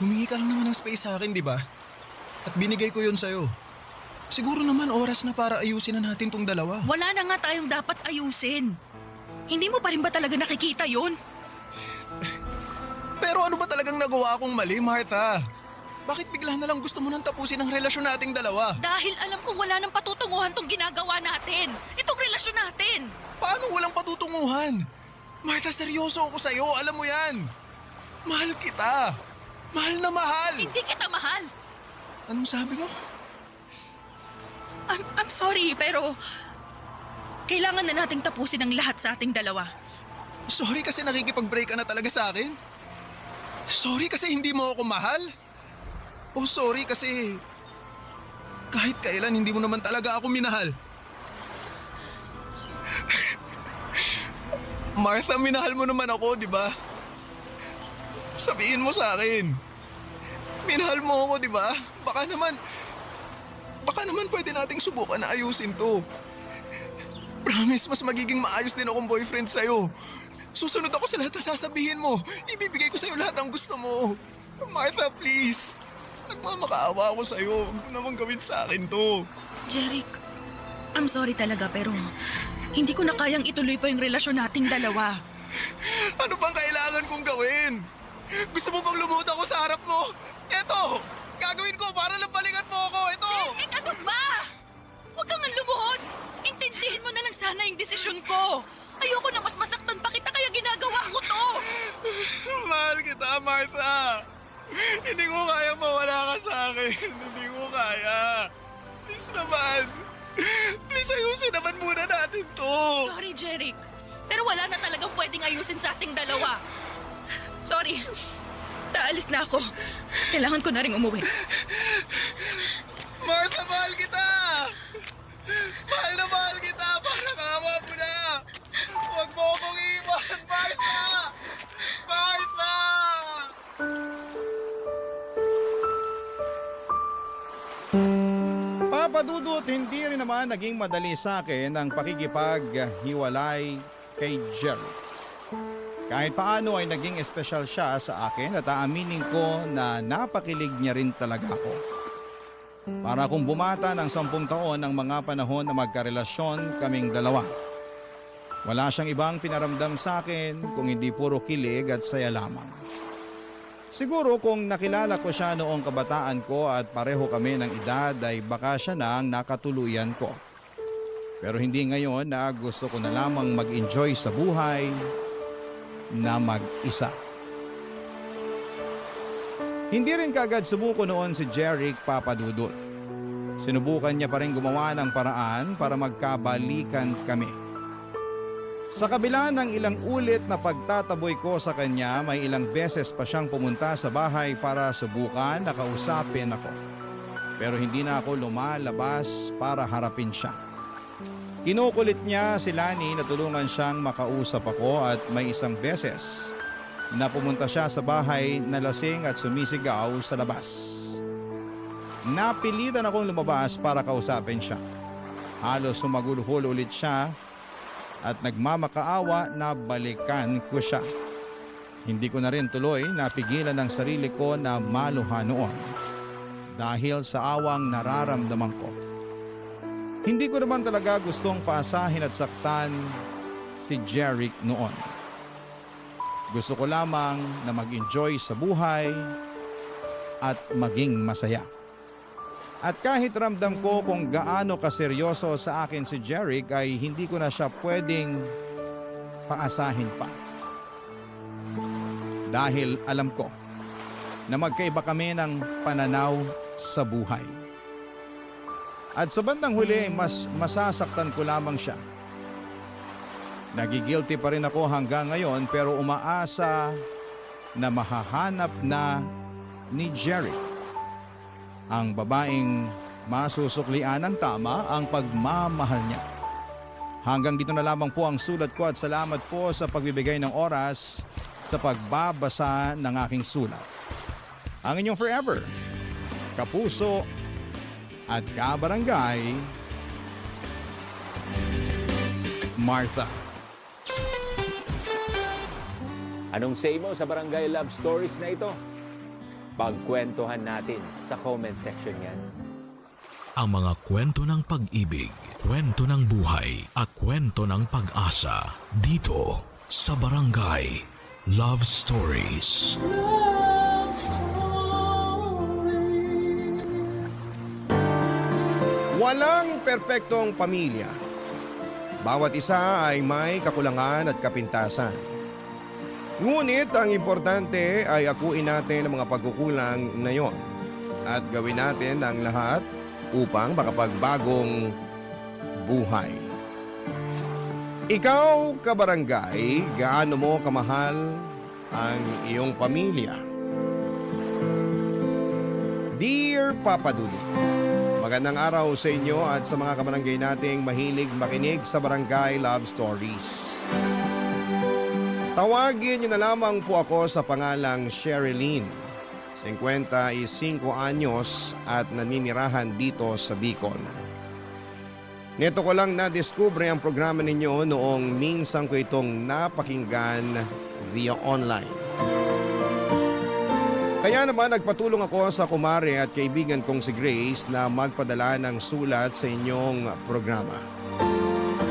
Humingi ka lang naman ng space sa akin, di ba? At binigay ko yun sa'yo. Siguro naman oras na para ayusin na natin tong dalawa. Wala na nga tayong dapat ayusin. Hindi mo pa rin ba talaga nakikita yon? Pero ano ba talagang nagawa akong mali, Martha? Bakit bigla na lang gusto mo nang tapusin ang relasyon nating dalawa? Dahil alam kong wala nang patutunguhan tong ginagawa natin. Itong relasyon natin. Paano walang patutunguhan? Martha, seryoso ako sa'yo. Alam mo yan. Mahal kita. Mahal na mahal. Hindi kita mahal. Anong sabi mo? I'm sorry, pero kailangan na nating tapusin ang lahat sa ating dalawa. Sorry kasi nakikipag-break ka na talaga sa akin? Sorry kasi hindi mo ako mahal? O sorry kasi kahit kailan hindi mo naman talaga ako minahal? Martha, minahal mo naman ako, di ba? Sabihin mo sa akin. Minahal mo ako, di ba? Baka naman pwede nating subukan na ayusin to. Promise, mas magiging maayos din akong boyfriend sa'yo. Susunod ako sa lahat na sasabihin mo. Ibibigay ko sa'yo lahat ang gusto mo. Martha, please. Nagmamakaawa ako sa'yo. Huwag mo naman gawin sa akin to. Jeric, I'm sorry talaga pero hindi ko na kayang ituloy pa yung relasyon nating dalawa. Ano bang kailangan kong gawin? Gusto mo bang lumuhod ako sa harap mo? Eto! Gagawin ko para lang balikan mo ako! Ito! Jeric, ano ba? Huwag kang lumuhod. Intindihin mo na lang sana yung desisyon ko. Ayoko na mas masaktan pa kita kaya ginagawa ko to. Mahal kita, Martha. Hindi ko kaya mawala ka sa akin. Hindi ko kaya. Please naman. Please ayusin naman muna natin to. Sorry, Jeric. Pero wala na talagang pwedeng ayusin sa ating dalawa. Sorry. Taalis na ako. Kailangan ko na rin umuwi. Martha, mahal kita. Mahal na mahal kita. Parang awa mo na. Huwag mo akong iwan, Martha. Martha! Papa Dudut, hindi rin naman naging madali sa akin ang pakikipaghiwalay kay Jerry. Kahit paano ay naging espesyal siya sa akin at aaminin ko na napakilig niya rin talaga ako. Para kung bumata ng 10 taon ang mga panahon na magkarelasyon kaming dalawa. Wala siyang ibang pinaramdam sa akin kung hindi puro kilig at saya lamang. Siguro kung nakilala ko siya noong kabataan ko at pareho kami ng edad ay baka siya na ang nakatuluyan ko. Pero hindi ngayon na gusto ko na lamang mag-enjoy sa buhay na mag-isa. Hindi rin kagad sumuko noon si Jeric, Papa Dudut. Sinubukan niya pa rin gumawa ng paraan para magkabalikan kami. Sa kabila ng ilang ulit na pagtataboy ko sa kanya, may ilang beses pa siyang pumunta sa bahay para subukan na kausapin ako. Pero hindi na ako lumalabas para harapin siya. Kinukulit niya si Lani na tulungan siyang makausap ako at may isang beses na pumunta siya sa bahay na lasing at sumisigaw sa labas. Napilitan akong lumabas para kausapin siya. Halos sumagulhol ulit siya at nagmamakaawa na balikan ko siya. Hindi ko na rin tuloy napigilan ang sarili ko na maluha noon dahil sa awang nararamdaman ko. Hindi ko naman talaga gustong paasahin at saktan si Jeric noon. Gusto ko lamang na mag-enjoy sa buhay at maging masaya. At kahit ramdam ko kung gaano kaseryoso sa akin si Jeric ay hindi ko na siya pwedeng paasahin pa. Dahil alam ko na magkaiba kami ng pananaw sa buhay. At sa bandang huli, mas masasaktan ko lamang siya. Nagigilty pa rin ako hanggang ngayon pero umaasa na mahahanap na ni Jeric ang babaeng masusuklian ng tama ang pagmamahal niya. Hanggang dito na lamang po ang sulat ko at salamat po sa pagbibigay ng oras sa pagbabasa ng aking sulat. Ang inyong forever, kapuso at kabarangay, Martha. Anong say mo sa Barangay Love Stories na ito? Pagkwentuhan natin sa comment section yan. Ang mga kwento ng pag-ibig, kwento ng buhay at kwento ng pag-asa dito sa Barangay Love Stories. Walang perpektong pamilya. Bawat isa ay may kakulangan at kapintasan. Ngunit ang importante ay akuin natin ang mga pagkukulang na yon at gawin natin ang lahat upang makapagbagong buhay. Ikaw, kabarangay, gaano mo kamahal ang iyong pamilya? Dear Papa Dudut, magandang araw sa inyo at sa mga kabarangay nating mahilig makinig sa Barangay Love Stories. Tawagin niyo na lamang po ako sa pangalang Sherilyn. 55 anyos at naninirahan dito sa Bicol. Neto ko lang na-discover ang programa ninyo noong minsan ko itong napakinggan via online. Kaya naman nagpatulong ako sa kumare at kaibigan kong si Grace na magpadala ng sulat sa inyong programa.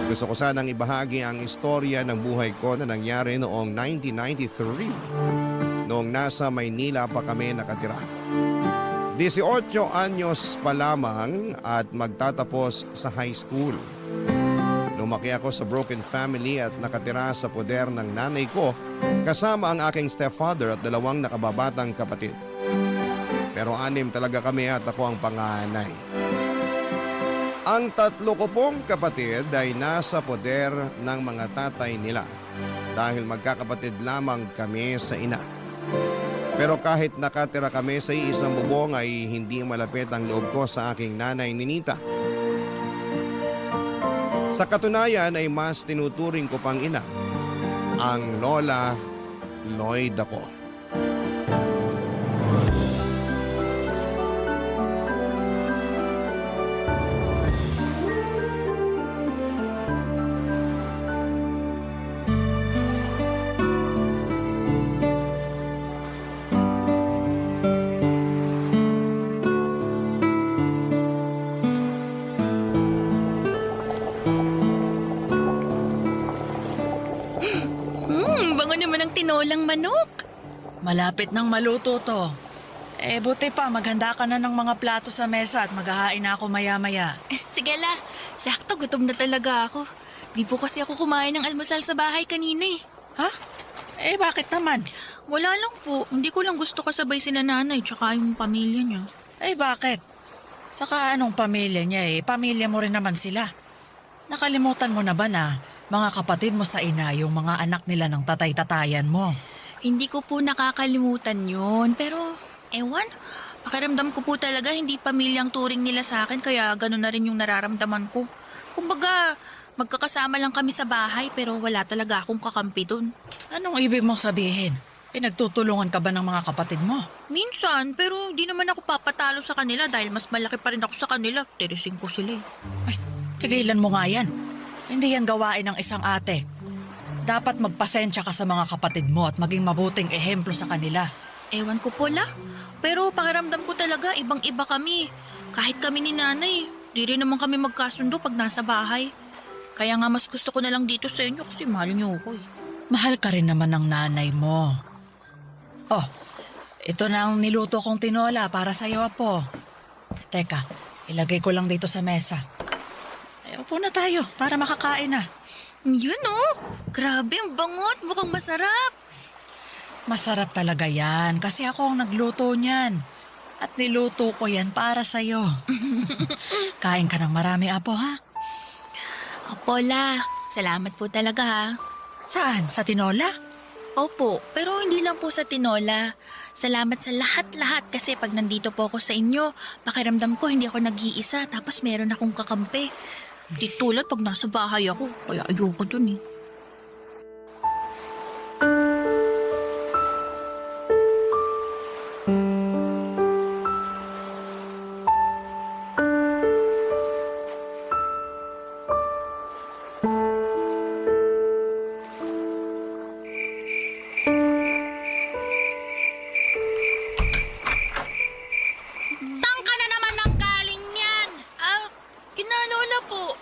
Gusto ko sanang ibahagi ang istorya ng buhay ko na nangyari noong 1993 noong nasa Maynila pa kami nakatira. 18 anyos pa lamang at magtatapos sa high school. Lumaki ako sa broken family at nakatira sa poder ng nanay ko kasama ang aking stepfather at 2 nakababatang kapatid. Pero 6 talaga kami at ako ang panganay. Ang 3 ko pong kapatid ay nasa poder ng mga tatay nila dahil magkakapatid lamang kami sa ina. Pero kahit nakatira kami sa isang bubong ay hindi malapit ang loob ko sa aking nanay Ninita. Sa katunayan ay mas tinuturing ko pang ina, ang Lola Lloyd ako. Bango naman ang tinolang manok. Malapit nang maluto to. Buti pa, maghanda ka na ng mga plato sa mesa at maghahain na ako maya-maya. Sige la, sakto gutom na talaga ako. Di po kasi ako kumain ng almusal sa bahay kanina eh. Ha? Bakit naman? Wala lang po, hindi ko lang gusto kasabay sila nanay tsaka yung pamilya niya. Bakit? Saka anong pamilya niya pamilya mo rin naman sila. Nakalimutan mo na ba na mga kapatid mo sa ina yung mga anak nila ng tatay-tatayan mo? Hindi ko po nakakalimutan yun, pero ewan, pakiramdam ko po talaga hindi pamilyang turing nila sa akin kaya gano'n na rin yung nararamdaman ko. Kumbaga, magkakasama lang kami sa bahay pero wala talaga akong kakampi dun. Anong ibig mong sabihin? Pinagtutulungan ka ba ng mga kapatid mo? Minsan, pero hindi naman ako papatalo sa kanila dahil mas malaki pa rin ako sa kanila. Tirising ko sila eh. Ay, tigilan mo nga yan. Hindi yan gawain ng isang ate. Dapat magpasensya ka sa mga kapatid mo at maging mabuting ehemplo sa kanila. Ewan ko po la, pero pakiramdam ko talaga ibang-iba kami. Kahit kami ni nanay, Di rin naman kami magkasundo pag nasa bahay. Kaya nga mas gusto ko na lang dito sa inyo kasi mahal niyo ako eh. Mahal ka rin naman ng nanay mo. Oh, ito na ang niluto kong tinola para sa'yo, Apo. Teka, ilagay ko lang dito sa mesa. Ay, upo na tayo para makakain na. Yun oh, grabe ang bangot, mukhang masarap. Masarap talaga yan kasi ako ang nagluto niyan. At niluto ko yan para sa'yo. Kain ka ng marami, Apo, ha? Apola, salamat po talaga ha. Saan? Sa tinola? Opo, pero hindi lang po sa tinola. Salamat sa lahat-lahat kasi pag nandito po ako sa inyo, pakiramdam ko hindi ako nag-iisa tapos meron akong kakampi. Di tulad pag nasa bahay ako, kaya ayoko dun eh. Saan ka na naman nang galing yan? Kinalola po.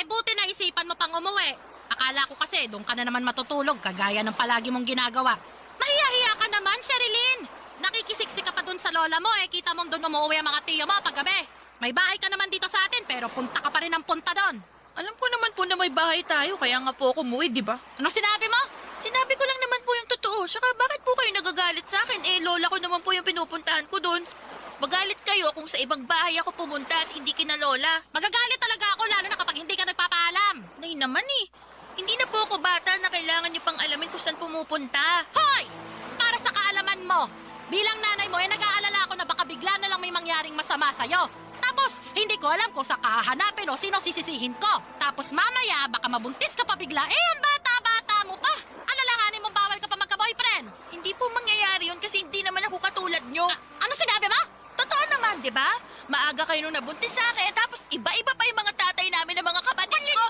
Buti na isipan mo pang umuwi. Akala ko kasi doon ka na naman matutulog kagaya ng palagi mong ginagawa. Mahiya-hiya ka naman, Sherilyn. Nakikisiksi ka pa doon sa lola mo kita mong doon umuwi ang mga tiyo mo paggabi. May bahay ka naman dito sa atin pero punta ka pa rin ng punta doon. Alam ko naman po na may bahay tayo kaya nga po ako umuwi, di ba? Ano sinabi mo? Sinabi ko lang naman po yung totoo. Saka bakit po kayo nagagalit sa akin? Lola ko naman po yung pinupuntahan ko doon. Magalit kayo kung sa ibang bahay ako pumunta at hindi kina lola. Magagalit talaga ako lalo na kapag hindi ka nagpapaalam. Nay naman eh. Hindi na po ako bata na kailangan niyo pang alamin kung saan pumupunta. Hoy! Para sa kaalaman mo, bilang nanay mo nag-aalala ako na baka bigla na lang may mangyaring masama sa'yo. Tapos, hindi ko alam kung sa kahanapin o sino sisisihin ko. Tapos mamaya, baka mabuntis ka pa bigla. Ang bata-bata mo pa. Alalahanin mong bawal ka pa magka-boyfriend. Hindi po mangyayari yun kasi hindi naman ako katulad nyo. Ano sinabi mo? Totoo naman, di ba? Maaga kayo nung nabuntis sa akin, tapos iba-iba pa yung mga tatay namin ng mga kapatid ko.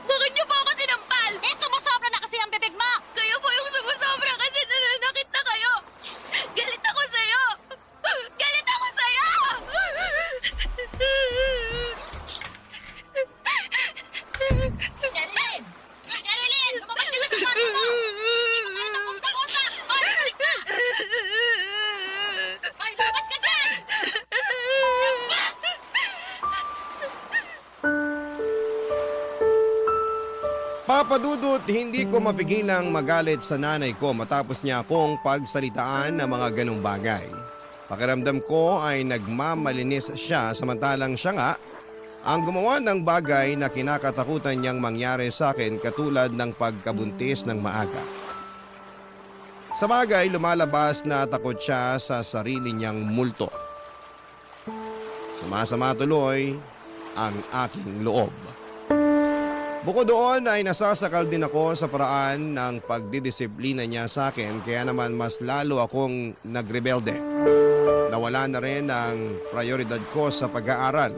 Bakit niyo po ako sinampal? Sumusobra na kasi ang bibig mo. Kayo po yung sumusobra kasi nananakit na kayo. Galit ako sa'yo. Galit ako sa'yo! Sherilyn! Sherilyn! Lumabas ka na sa kwarto mo! Hindi ko kaya tapos mag-usap! Hoy, balik na! Hoy, lumabas ka dyan! Lumabas! Papa Dudut, hindi ko mapigilang magalit sa nanay ko matapos niya akong pagsalitaan ng mga ganong bagay. Pakiramdam ko ay nagmamalinis siya samantalang siya nga ang gumawa ng bagay na kinakatakutan niyang mangyari sa akin katulad ng pagkabuntis ng maaga. Sa bagay, lumalabas na takot siya sa sarili niyang multo. Sumasama tuloy ang aking loob. Bukod doon ay nasasakal din ako sa paraan ng pagdidisiplina niya sa akin kaya naman mas lalo akong nagrebelde. Nawala na rin ang prioridad ko sa pag-aaral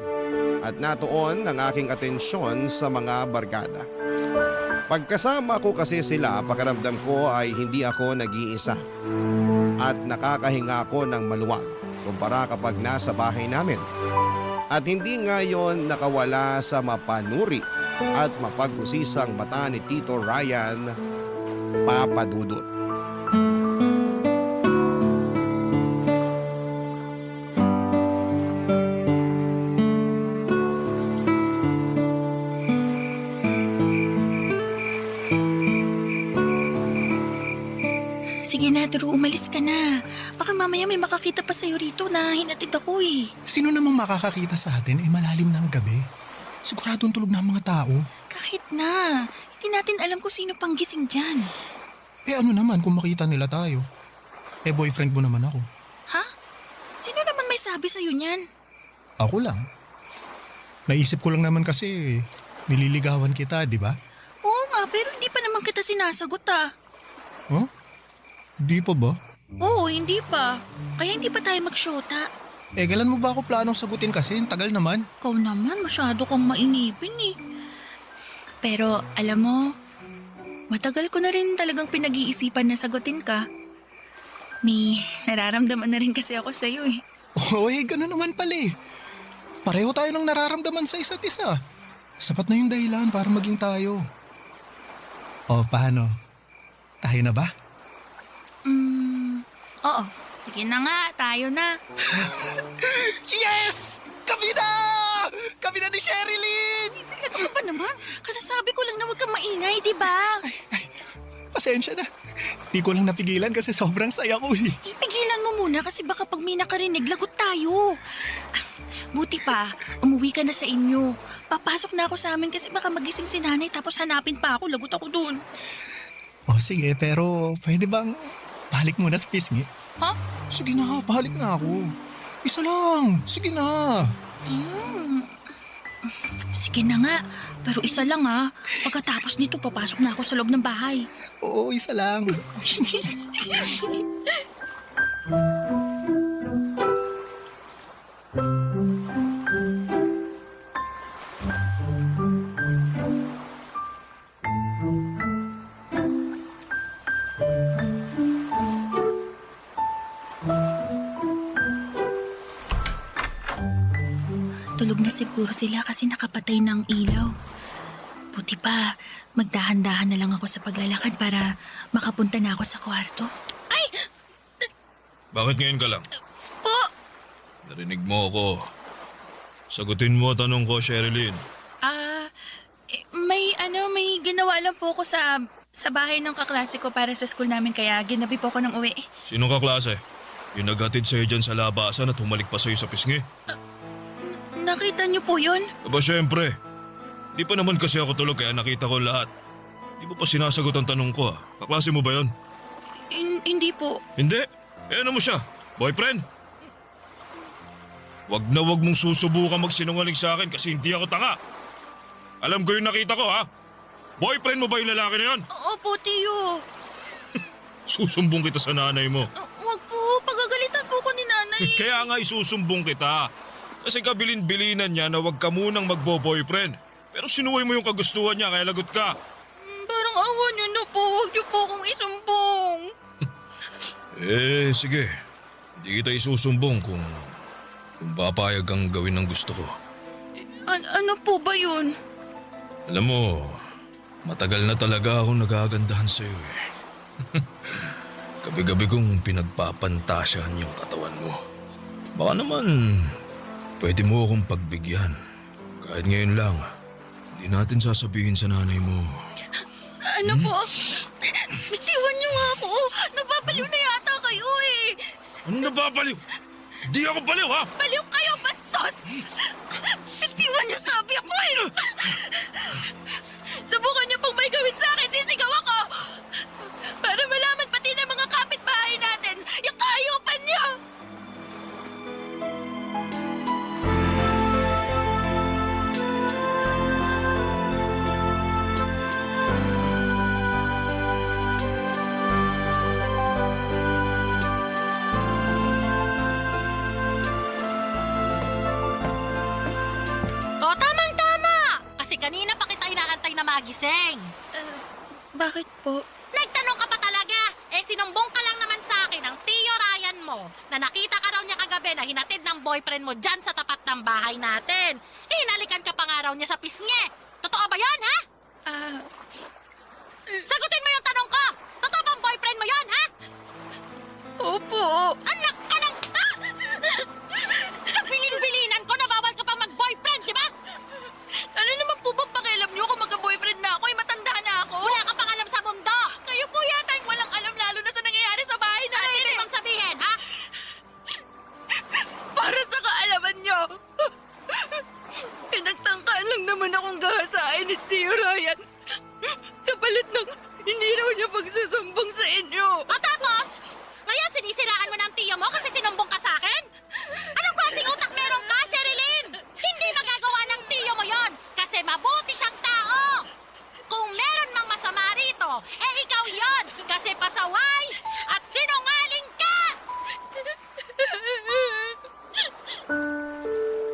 at natuon ang aking atensyon sa mga barkada. Pagkasama ko kasi sila, pakiramdam ko ay hindi ako nag-iisa at nakakahinga ako ng maluwag kumpara kapag nasa bahay namin. At hindi ngayon nakawala sa mapanuri at mapag-usisang mata ni Tito Ryan, Papa Dudut. Sige na, Drew, umalis ka na. Baka mamaya may makakita pa sa'yo rito na hinatid ako eh. Sino namang makakakita sa atin malalim ng gabi? Siguradong tulog na ang mga tao. Kahit na. Hindi natin alam kung sino pang gising dyan. Ano naman kung makita nila tayo? Boyfriend mo naman ako. Ha? Sino naman may sabi sa'yo niyan? Ako lang. Naisip ko lang naman kasi nililigawan kita, di ba? Oo nga, pero hindi pa naman kita sinasagot ah. Huh? Di pa ba? Oo, hindi pa. Kaya hindi pa tayo magsyota. Kailan mo ba ako planong sagutin kasi? Ang tagal naman. Ikaw naman, masyado kang mainipin eh. Pero alam mo, matagal ko na rin talagang pinag-iisipan na sagutin ka. May nararamdaman na rin kasi ako sa'yo eh. Oy, gano'n naman pala eh. Pareho tayo ng nararamdaman sa isa't isa. Sapat na yung dahilan para maging tayo. O, paano? Tayo na ba? Oo, sige na nga, tayo na. Yes! Kami na! Kami na ni Sherilyn! Ano ba naman? Kasasabi ko lang na huwag kang maingay, di ba? Pasensya na. Di ko lang napigilan kasi sobrang saya ko eh. Ipigilan mo muna kasi baka pag may nakarinig, lagot tayo. Ah, buti pa, umuwi ka na sa inyo. Papasok na ako sa amin kasi baka magising si nanay tapos hanapin pa ako, lagot ako dun. O sige, pero pwede bang balik muna sa pisngi? Ha? Sige na, balik na ako. Isa lang, sige na. Sige na nga, pero isa lang ha. Pagkatapos nito, papasok na ako sa loob ng bahay. Oo, isa lang. Tulog na siguro sila kasi nakapatay ng ilaw. Buti pa, magdahan-dahan na lang ako sa paglalakad para makapunta na ako sa kwarto. Ay! Bakit ngayon ka lang? Po! Narinig mo ako. Sagutin mo tanong ko, Sherilyn. May ginawa lang po ako sa bahay ng kaklase ko para sa school namin kaya ginabi po ako ng uwi. Sino ka klase? Yung naghatid sa'yo dyan sa labasan at humalik pa sa'yo sa pisngi? Nakita niyo po yun? Aba syempre. Di pa naman kasi ako tulog kaya nakita ko lahat. Di mo pa sinasagot ang tanong ko. Kaklase mo ba yon? Hindi po. Hindi? Eh ano mo siya? Boyfriend? Wag na wag mong susubukan magsinungaling sa akin kasi hindi ako tanga. Alam ko yung nakita ko ha. Boyfriend mo ba yung lalaki na yon? Opo, Tiyo. Susumbong kita sa nanay mo. Wag po, pagagalitan po ko ni nanay. Kaya nga isusumbong kita. Kasi kabilin-bilinan niya na wag ka munang magbo-boyfriend. Pero sinuway mo yung kagustuhan niya kaya lagot ka. Parang awa niyo na po, wag niyo po akong isumbong. Sige. Hindi kita isusumbong kung papayag kang gawin ang gusto ko. Ano po ba yun? Alam mo, matagal na talaga akong nagagandahan sa'yo eh. Gabi-gabi kong pinagpapantasyahan yung katawan mo. Baka naman, pwede mo akong pagbigyan. Kahit ngayon lang, hindi natin sasabihin sa nanay mo. Ano po? Bitiwan niyo nga ako. Napapaliw na yata kayo eh. Ano nababaliw? Di ako baliw ha! Baliw kayo, bastos! Bitiwan niyo sabi ako eh. Subukan niyo pong may gawin sa akin, sisigaw ako. Para malaman pati ng mga kapitbahay natin yung kaayupan niyo. O, tamang-tama! Kasi kanina pa kita inaantay na magising. Bakit po? Nagtanong ka pa talaga? Sinumbong ka lang naman sa akin ang Tio Ryan mo na nakita ka raw niya kagabi na hinatid ng boyfriend mo dyan sa tapat ng bahay natin. Hinalikan ka pa nga raw niya sa pisngi. Totoo ba yan, ha? Sagutin mo yung tanong ko! Totoo bang boyfriend mo yon, ha? Opo. Anak ka ng... Kabilin-bilinan ko, nabawal ka pa mag-boyfriend, di ba? Ano naman po bang pakialam niyo kung magka-boyfriend na ako? Matanda na ako. Wala ka pang alam sa mundo! Kayo po yata yung walang alam lalo na sa nangyayari sa bahay Ano natin. ibig mong sabihin, ha? Para sa kaalaman niyo. Pinagtangkaan lang naman akong gahasain ni Tio Ryan. Kapalit ng hindi raw niya pagsusumbong sa inyo. O tapos, ngayon sinisiraan mo ng tiyo mo kasi sinumbong ka sa akin? Anong klaseng utak meron ka, Sherilyn? Hindi magagawa ng tiyo mo yon kasi mabuti siyang tao. Kung meron mang masama rito, ikaw yon kasi pasaway at sinungaling ka!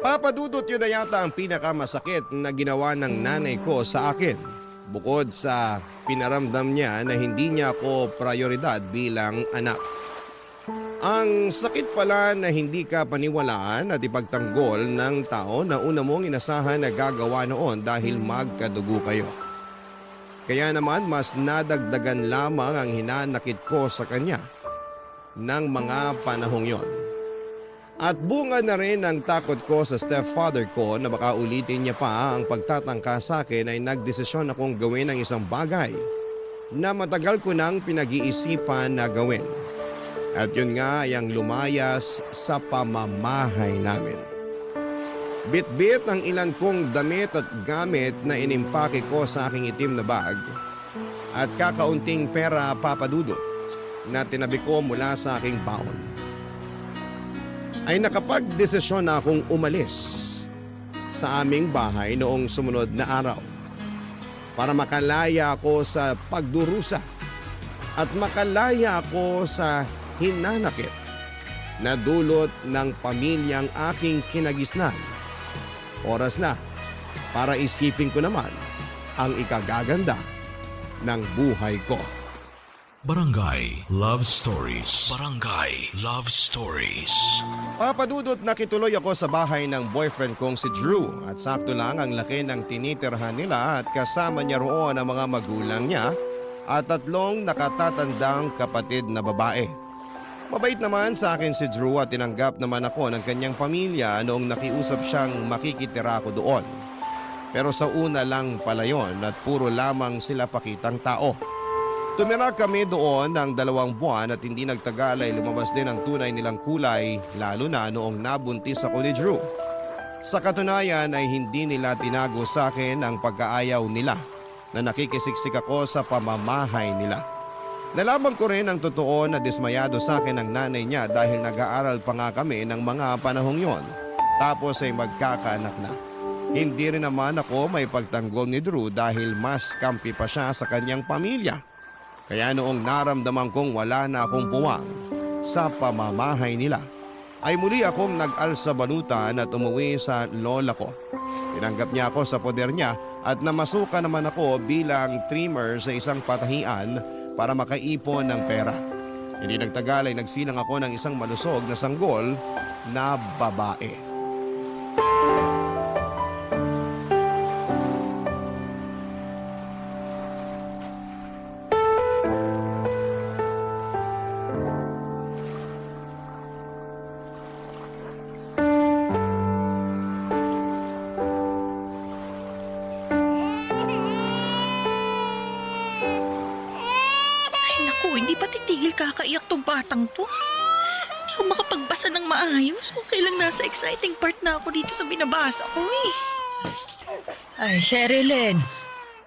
Papa Dudut, yun na yata ang pinakamasakit na ginawa ng nanay ko sa akin. Bukod sa pinaramdam niya na hindi niya ako prioridad bilang anak. Ang sakit pala na hindi ka paniwalaan at ipagtanggol ng tao na una mong inasahan na gagawa noon dahil magkadugo kayo. Kaya naman mas nadagdagan lamang ang hinanakit ko sa kanya ng mga panahong yon. At bunga na rin ang takot ko sa stepfather ko na baka ulitin niya pa ang pagtatangka sa akin ay nagdesisyon akong gawin ang isang bagay na matagal ko nang pinag-iisipan na gawin. At yun nga ay ang lumayas sa pamamahay namin. Bit-bit ang ilan kong damit at gamit na inimpake ko sa aking itim na bag at kakaunting pera papadudot na tinabi ko mula sa aking baon. Ay nakapagdesisyon na akong umalis sa aming bahay noong sumunod na araw para makalaya ako sa pagdurusa at makalaya ako sa hinanakit na dulot ng pamilyang aking kinagisnan. Oras na para isipin ko naman ang ikagaganda ng buhay ko. Barangay Love Stories. Barangay Love Stories. Papadudot nakituloy ako sa bahay ng boyfriend kong si Drew at sakto lang ang laki ng tinitirhan nila at kasama niya roon ang mga magulang niya at 3 nakatatandang kapatid na babae. Mabait naman sa akin si Drew at tinanggap naman ako ng kanyang pamilya noong nakiusap siyang makikitira ko doon. Pero sa una lang pala yon at puro lamang sila pakitang tao. Tumira kami doon ng 2 buwan at hindi nagtagal ay lumabas din ang tunay nilang kulay lalo na noong nabuntis ako ni Drew. Sa katunayan ay hindi nila tinago sa akin ang pagkaayaw nila na nakikisiksik ako sa pamamahay nila. Nalaman ko rin ang totoo na dismayado sa akin ang nanay niya dahil nag-aaral pa nga kami ng mga panahong yon. Tapos ay magkakaanak na. Hindi rin naman ako may pagtanggol ni Drew dahil mas kampi pa siya sa kanyang pamilya. Kaya noong naramdaman kong wala na akong puwang sa pamamahay nila, ay muli akong nag-alsa balutan at umuwi sa lola ko. Tinanggap niya ako sa poder niya at namasukan naman ako bilang trimmer sa isang patahian para makaipon ng pera. Hindi nagtagal ay nagsilang ako ng isang malusog na sanggol na babae. Kakaiyak tong batang to. Hindi ako makapagbasa ng maayos. Okay lang nasa exciting part na ako dito sa binabasa ko eh. Ay, Sherilyn,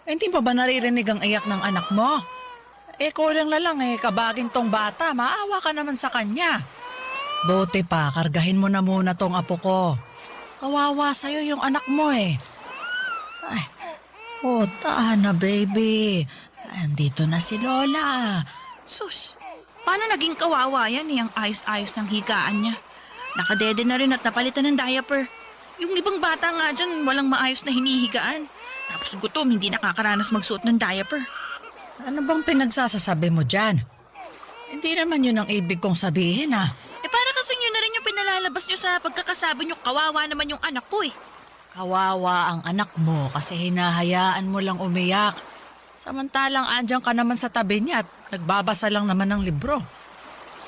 hindi pa ba naririnig ang iyak ng anak mo? Kulang na lang kabaging tong bata. Maawa ka naman sa kanya. Buti pa, kargahin mo na muna tong apo ko. Kawawa sa'yo yung anak mo eh. Ay, tahan na baby. Andito na si Lola. Sus, paano naging kawawa yan ang ayos-ayos ng higaan niya? Nakadede na rin at napalitan ng diaper. Yung ibang bata nga dyan walang maayos na hinihigaan. Tapos gutom, hindi nakakaranas magsuot ng diaper. Ano bang pinagsasasabi mo dyan? Hindi naman yun ang ibig kong sabihin Para kasi yun na rin yung pinalalabas nyo sa pagkakasabi nyo, kawawa naman yung anak ko eh. Kawawa ang anak mo kasi hinahayaan mo lang umiyak. Samantalang andyan ka naman sa tabi niya at nagbabasa lang naman ng libro.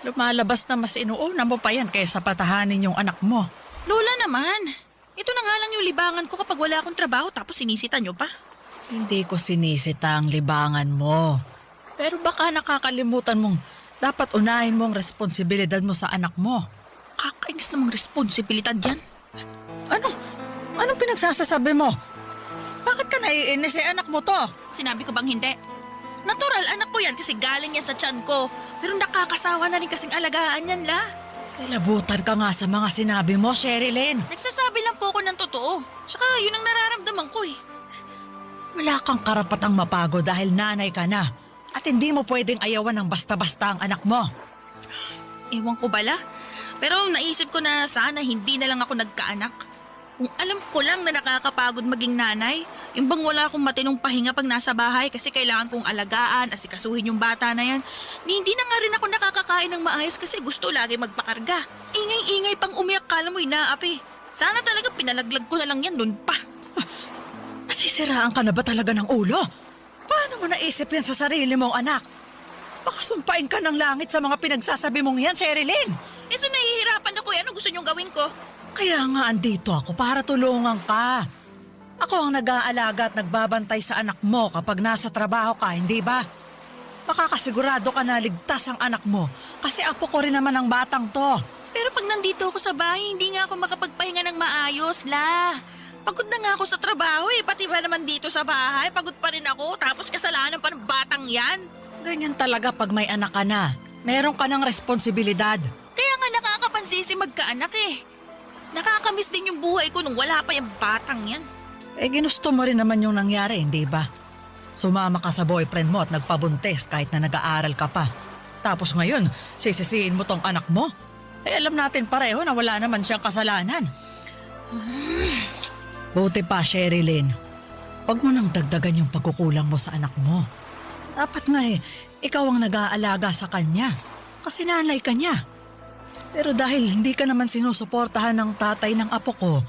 Lumalabas na mas inuuna mo pa yan kaysa patahanin yung anak mo. Lola naman, ito na nga lang yung libangan ko kapag wala akong trabaho tapos sinisita nyo pa. Hindi ko sinisita ang libangan mo. Pero baka nakakalimutan mong dapat unahin mo ang responsibilidad mo sa anak mo. Kakainis namang responsibilidad yan. Anong pinagsasasabi mo? Bakit ka naiinis anak mo to? Sinabi ko bang hindi? Natural, anak ko yan kasi galing niya sa tiyan ko. Pero nakakasawa na rin kasing alagaan yan la. Kailabutan ka nga sa mga sinabi mo, Sherilyn. Nagsasabi lang po ako ng totoo. Tsaka yun ang nararamdaman ko eh. Wala kang karapatang mapago dahil nanay ka na. At hindi mo pwedeng ayawan ng basta-basta ang anak mo. Ewan ko bala. Pero naisip ko na sana hindi na lang ako nagkaanak. Kung alam ko lang na nakakapagod maging nanay, yung bang wala akong matinong pahinga pag nasa bahay kasi kailangan kong alagaan, asikasuhin yung bata na yan. Hindi na nga rin ako nakakakain ng maayos kasi gusto lagi magpakarga. Ingay-ingay pang umiyak, kala mo inaapi. Sana talaga pinalaglag ko na lang yan dun pa. Nasisiraan ka na ba talaga ng ulo? Paano mo naisip yan sa sarili mong anak? Baka sumpain ka ng langit sa mga pinagsasabi mong yan, Sherilyn. Eh, so nahihirapan ako, ano gusto niyong gawin ko? Kaya nga andito ako para tulungan ka. Ako ang nag-aalaga at nagbabantay sa anak mo kapag nasa trabaho ka, hindi ba? Makakasigurado ka na ligtas ang anak mo kasi apo ko rin naman ang batang to. Pero pag nandito ako sa bahay, hindi nga ako makapagpahinga ng maayos, La. Pagod na nga ako sa trabaho eh, pati ba naman dito sa bahay, pagod pa rin ako, tapos kasalanan pa ng batang yan. Ganyan talaga pag may anak ka na. Meron ka ng responsibilidad. Kaya nga nakakapansisi magkaanak eh. Nakakamiss din yung buhay ko nung wala pa yung batang yan. Eh ginusto mo rin naman yung nangyari, hindi ba? Sumama ka sa boyfriend mo at nagpabuntis kahit na nag-aaral ka pa. Tapos ngayon, sisisiin mo tong anak mo? Eh alam natin pareho na wala naman siyang kasalanan. Buti pa, Sherilyn. Huwag mo nang dagdagan yung pagkukulang mo sa anak mo. Dapat nga ikaw ang nag-aalaga sa kanya. Kasi nanay ka niya. Pero dahil hindi ka naman sinusuportahan ng tatay ng apo ko,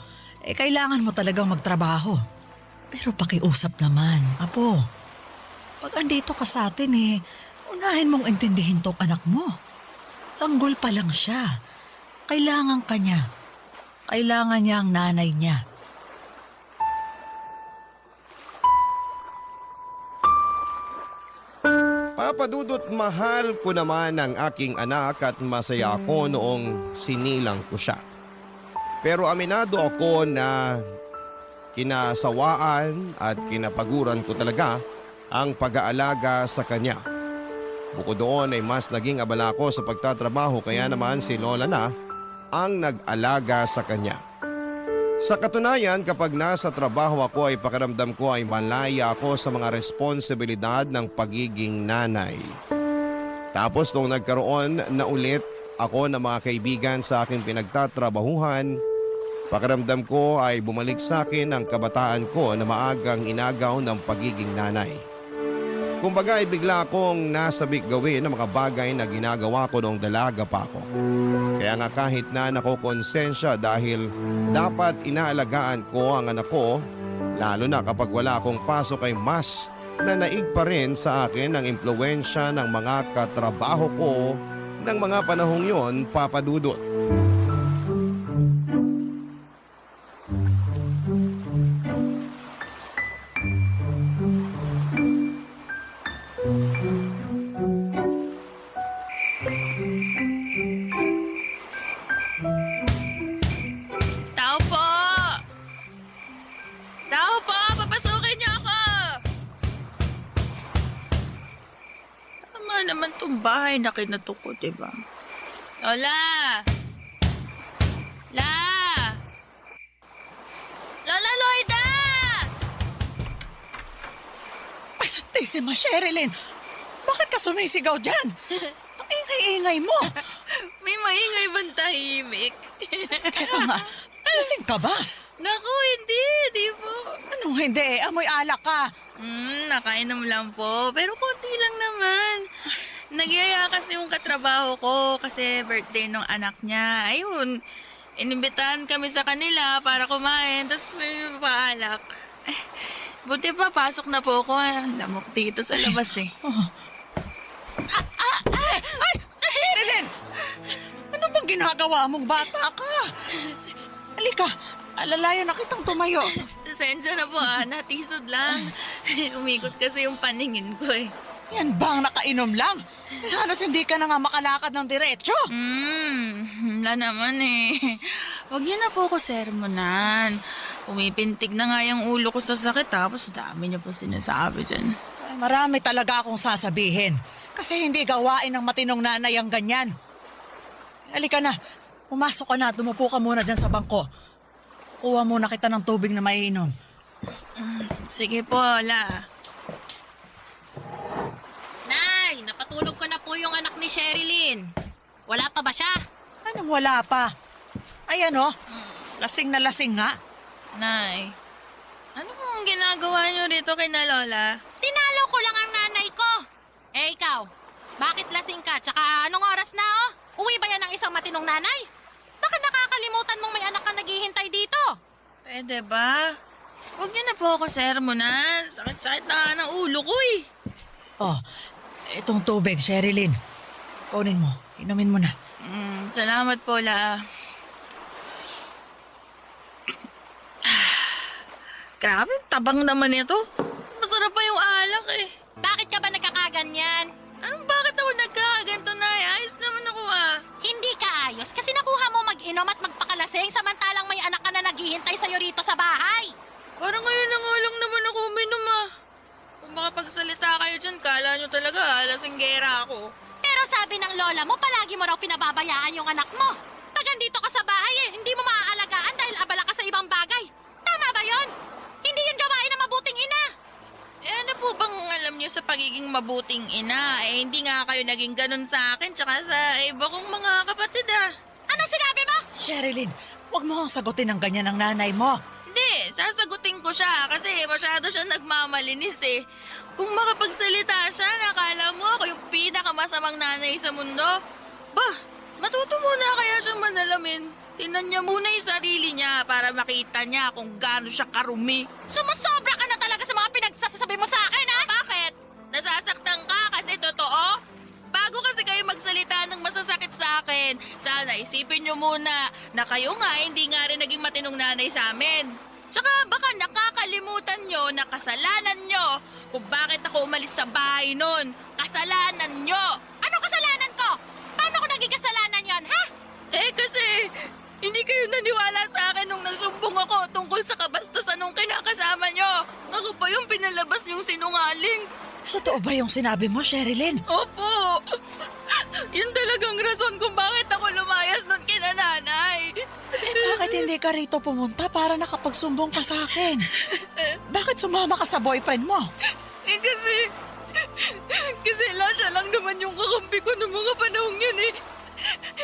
kailangan mo talagang magtrabaho. Pero pakiusap naman, apo. Pag andito ka sa atin unahin mong intindihin tong anak mo. Sanggol pa lang siya. Kailangan ka niya. Kailangan niya ang nanay niya. Papa Dudut, mahal ko naman ang aking anak at masaya ako noong sinilang ko siya. Pero aminado ako na kinasawaan at kinapaguran ko talaga ang pag-aalaga sa kanya. Bukod doon ay mas naging abala ko sa pagtatrabaho kaya naman si Lola na ang nag-alaga sa kanya. Sa katunayan, kapag nasa trabaho ako ay pakiramdam ko ay malaya ako sa mga responsibilidad ng pagiging nanay. Tapos nung nagkaroon na ulit ako ng mga kaibigan sa aking pinagtatrabahuhan, pakiramdam ko ay bumalik sa akin ang kabataan ko na maagang inagaw ng pagiging nanay. Kumbaga ay bigla akong nasabik gawin ng mga bagay na ginagawa ko noong dalaga pa ako. Kaya nga kahit na nakokonsensya dahil dapat inaalagaan ko ang anak ko, lalo na kapag wala akong pasok ay mas nanaig pa rin sa akin ang impluwensya ng mga katrabaho ko ng mga panahong yon, Papa Dudut. Tao po! Tao po! Papasukin niyo ako! Tama naman tong bahay na kinatuko, diba? Lola! La! Lola Loida! Ay, Santissima, Sherilyn! Bakit ka sumisigaw dyan? Ang ingay-ingay mo! May maingay bang tahimik? Kaya nga, lasing ka ba? Naku, hindi, di po. Anong hindi? Amoy alak ka. Nakainom lang po. Pero konti lang naman. Nagyaya kasi yung katrabaho ko kasi birthday ng anak niya. Ayun, inimbitahan kami sa kanila para kumain. Tapos may paalak. Buti pa, pasok na po ako. Lamok dito sa labas eh. Ay! Sherilyn! Ano bang ginagawa mong bata ka? Halika, alalayan na kitang tumayo. Sensya na po natisod lang. Umikot kasi yung paningin ko eh. Yan ba ang nakainom lang? Halos hindi ka na nga makalakad ng diretso. Wala naman eh. Huwag niyo na po ko sermonan. Pumipintig na nga yung ulo ko sa sakit tapos dami niyo po sinasabi dyan. Ay, marami talaga akong sasabihin. Kasi hindi gawain ng matinong nanay ang ganyan. Halika na, pumasok ka na, tumupo ka muna dyan sa bangko. Kuha muna kita ng tubig na maiinom. Sige po, La. Nay, napatulog ko na po yung anak ni Sherilyn. Wala pa ba siya? Anong wala pa? Ayan o, lasing na lasing nga. Nay, ano pong ginagawa niyo rito kay na Lola? Tinalo ko lang ang nanay ko. Eh ikaw, bakit lasing ka? Tsaka anong oras na Uwi ba yan ng isang matinong nanay? Baka nakakalimutan mong may anak ka naghihintay dito. Pwede ba? Huwag niyo na po ako sermonan. Sakit-sakit na ng ulo ko eh. Oh, itong tubig, Sherilyn. Kunin mo. Inumin mo na. Salamat po, La. Grabe, tabang naman ito. Mas masarap pa yung alak eh. Bakit ka ba nagkakaganyan? Anong bakit ako nagkakaganto, Nay? Ayos naman ako Hindi ka ayos kasi nakuha mo mag-inom at magpakalasing samantalang may anak ka na naghihintay sa'yo rito sa bahay. Parang ngayon na nga lang naman ako uminom Kung makapagsalita kayo dyan, kala nyo talaga lasinggera ako. Pero sabi ng lola mo, palagi mo raw pinababayaan yung anak mo. Pag andito ka sa bahay hindi mo maaalagaan dahil abala ka sa ibang bagay. Tama ba yon? Hindi yun gawain ng mabuting ina. Ano po bang alam niyo sa pagiging mabuting ina? Hindi nga kayo naging ganun sa akin tsaka sa iba kong mga kapatid Anong sinabi mo? Sherilyn, huwag mo kang sagutin ng ganyan ng nanay mo. Hindi, sasagutin ko siya kasi masyado siya nagmamalinis eh. Kung makapagsalita siya, nakala mo ako yung pinakamasamang nanay sa mundo. Bah, matuto muna kaya siyang manalamin. Tingnan niya muna yung sarili niya para makita niya kung gaano siya karumi. Sumusobra ka na talaga sa mga pinagsasabi mo sa akin, Bakit? Nasasaktan ka kasi totoo? Bago kasi kayo magsalita ng masasakit sa akin, sana isipin niyo muna na kayo nga hindi nga rin naging matinong nanay sa amin. Tsaka baka nakakalimutan niyo na kasalanan niyo kung bakit ako umalis sa bahay nun. Kasalanan niyo! Ano kasalanan ko? Paano ko naging kasalanan yon, ha? Kasi hindi kayo naniwala sa akin nung nagsumbong ako tungkol sa kabastusan nung kinakasama niyo. Ako pa yung pinalabas niyong sinungaling. Totoo ba yung sinabi mo, Sherilyn? Opo! Yun talagang rason kung bakit ako lumayas nun kina nanay. Bakit hindi ka rito pumunta para nakapagsumbong ka sa akin? Bakit sumama ka sa boyfriend mo? Kasi siya lang naman yung kakampi ko noong mga panahong yun eh.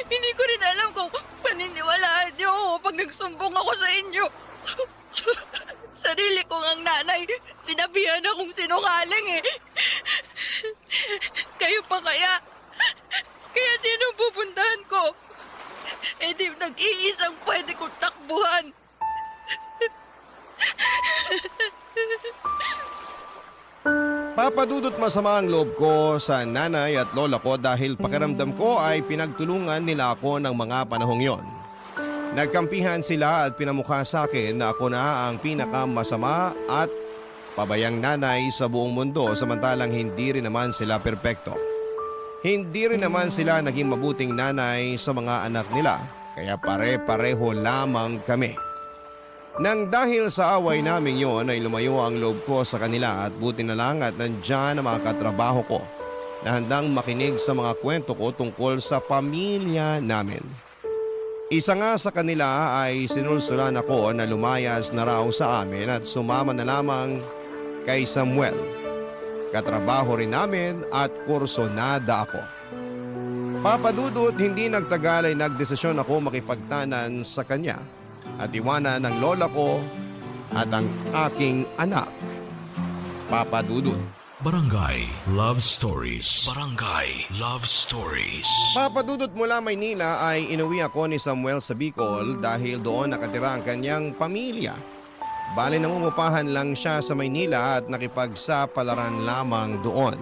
Hindi ko rin alam kung paniniwalaan niyo ako pag nagsumbong ako sa inyo. Sarili ko ngang nanay, sinabihan akong sinungaling eh. Kayo pa kaya? Kaya sino pupuntahan ko? Di nag-iisang pwede kong takbuhan. Papadudot masama ang loob ko sa nanay at lola ko dahil pakiramdam ko ay pinagtulungan nila ako ng mga panahong yon. Nagkampihan sila at pinamukha sa akin na ako na ang pinakamasama at pabayang nanay sa buong mundo samantalang hindi rin naman sila perpekto. Hindi rin naman sila naging mabuting nanay sa mga anak nila kaya pare-pareho lamang kami. Nang dahil sa away namin yon ay lumayo ang loob ko sa kanila at buti na lang at nandyan ang mga katrabaho ko na handang makinig sa mga kwento ko tungkol sa pamilya namin. Isa nga sa kanila ay sinulsulan ako na lumayas na raw sa amin at sumama na lamang kay Samuel. Katrabaho rin namin at kursonada ako. Papadudot, hindi nagtagal ay nagdesisyon ako makipagtanan sa kanya at iwanan ng lola ko at ang aking anak. Papadudot. Barangay Love Stories. Barangay Love Stories. Papadudot mula Maynila ay inuwi ako ni Samuel sa Bicol dahil doon nakatira ang kanyang pamilya. Bale nangungupahan lang siya sa Maynila at nakipagsapalaran lamang doon.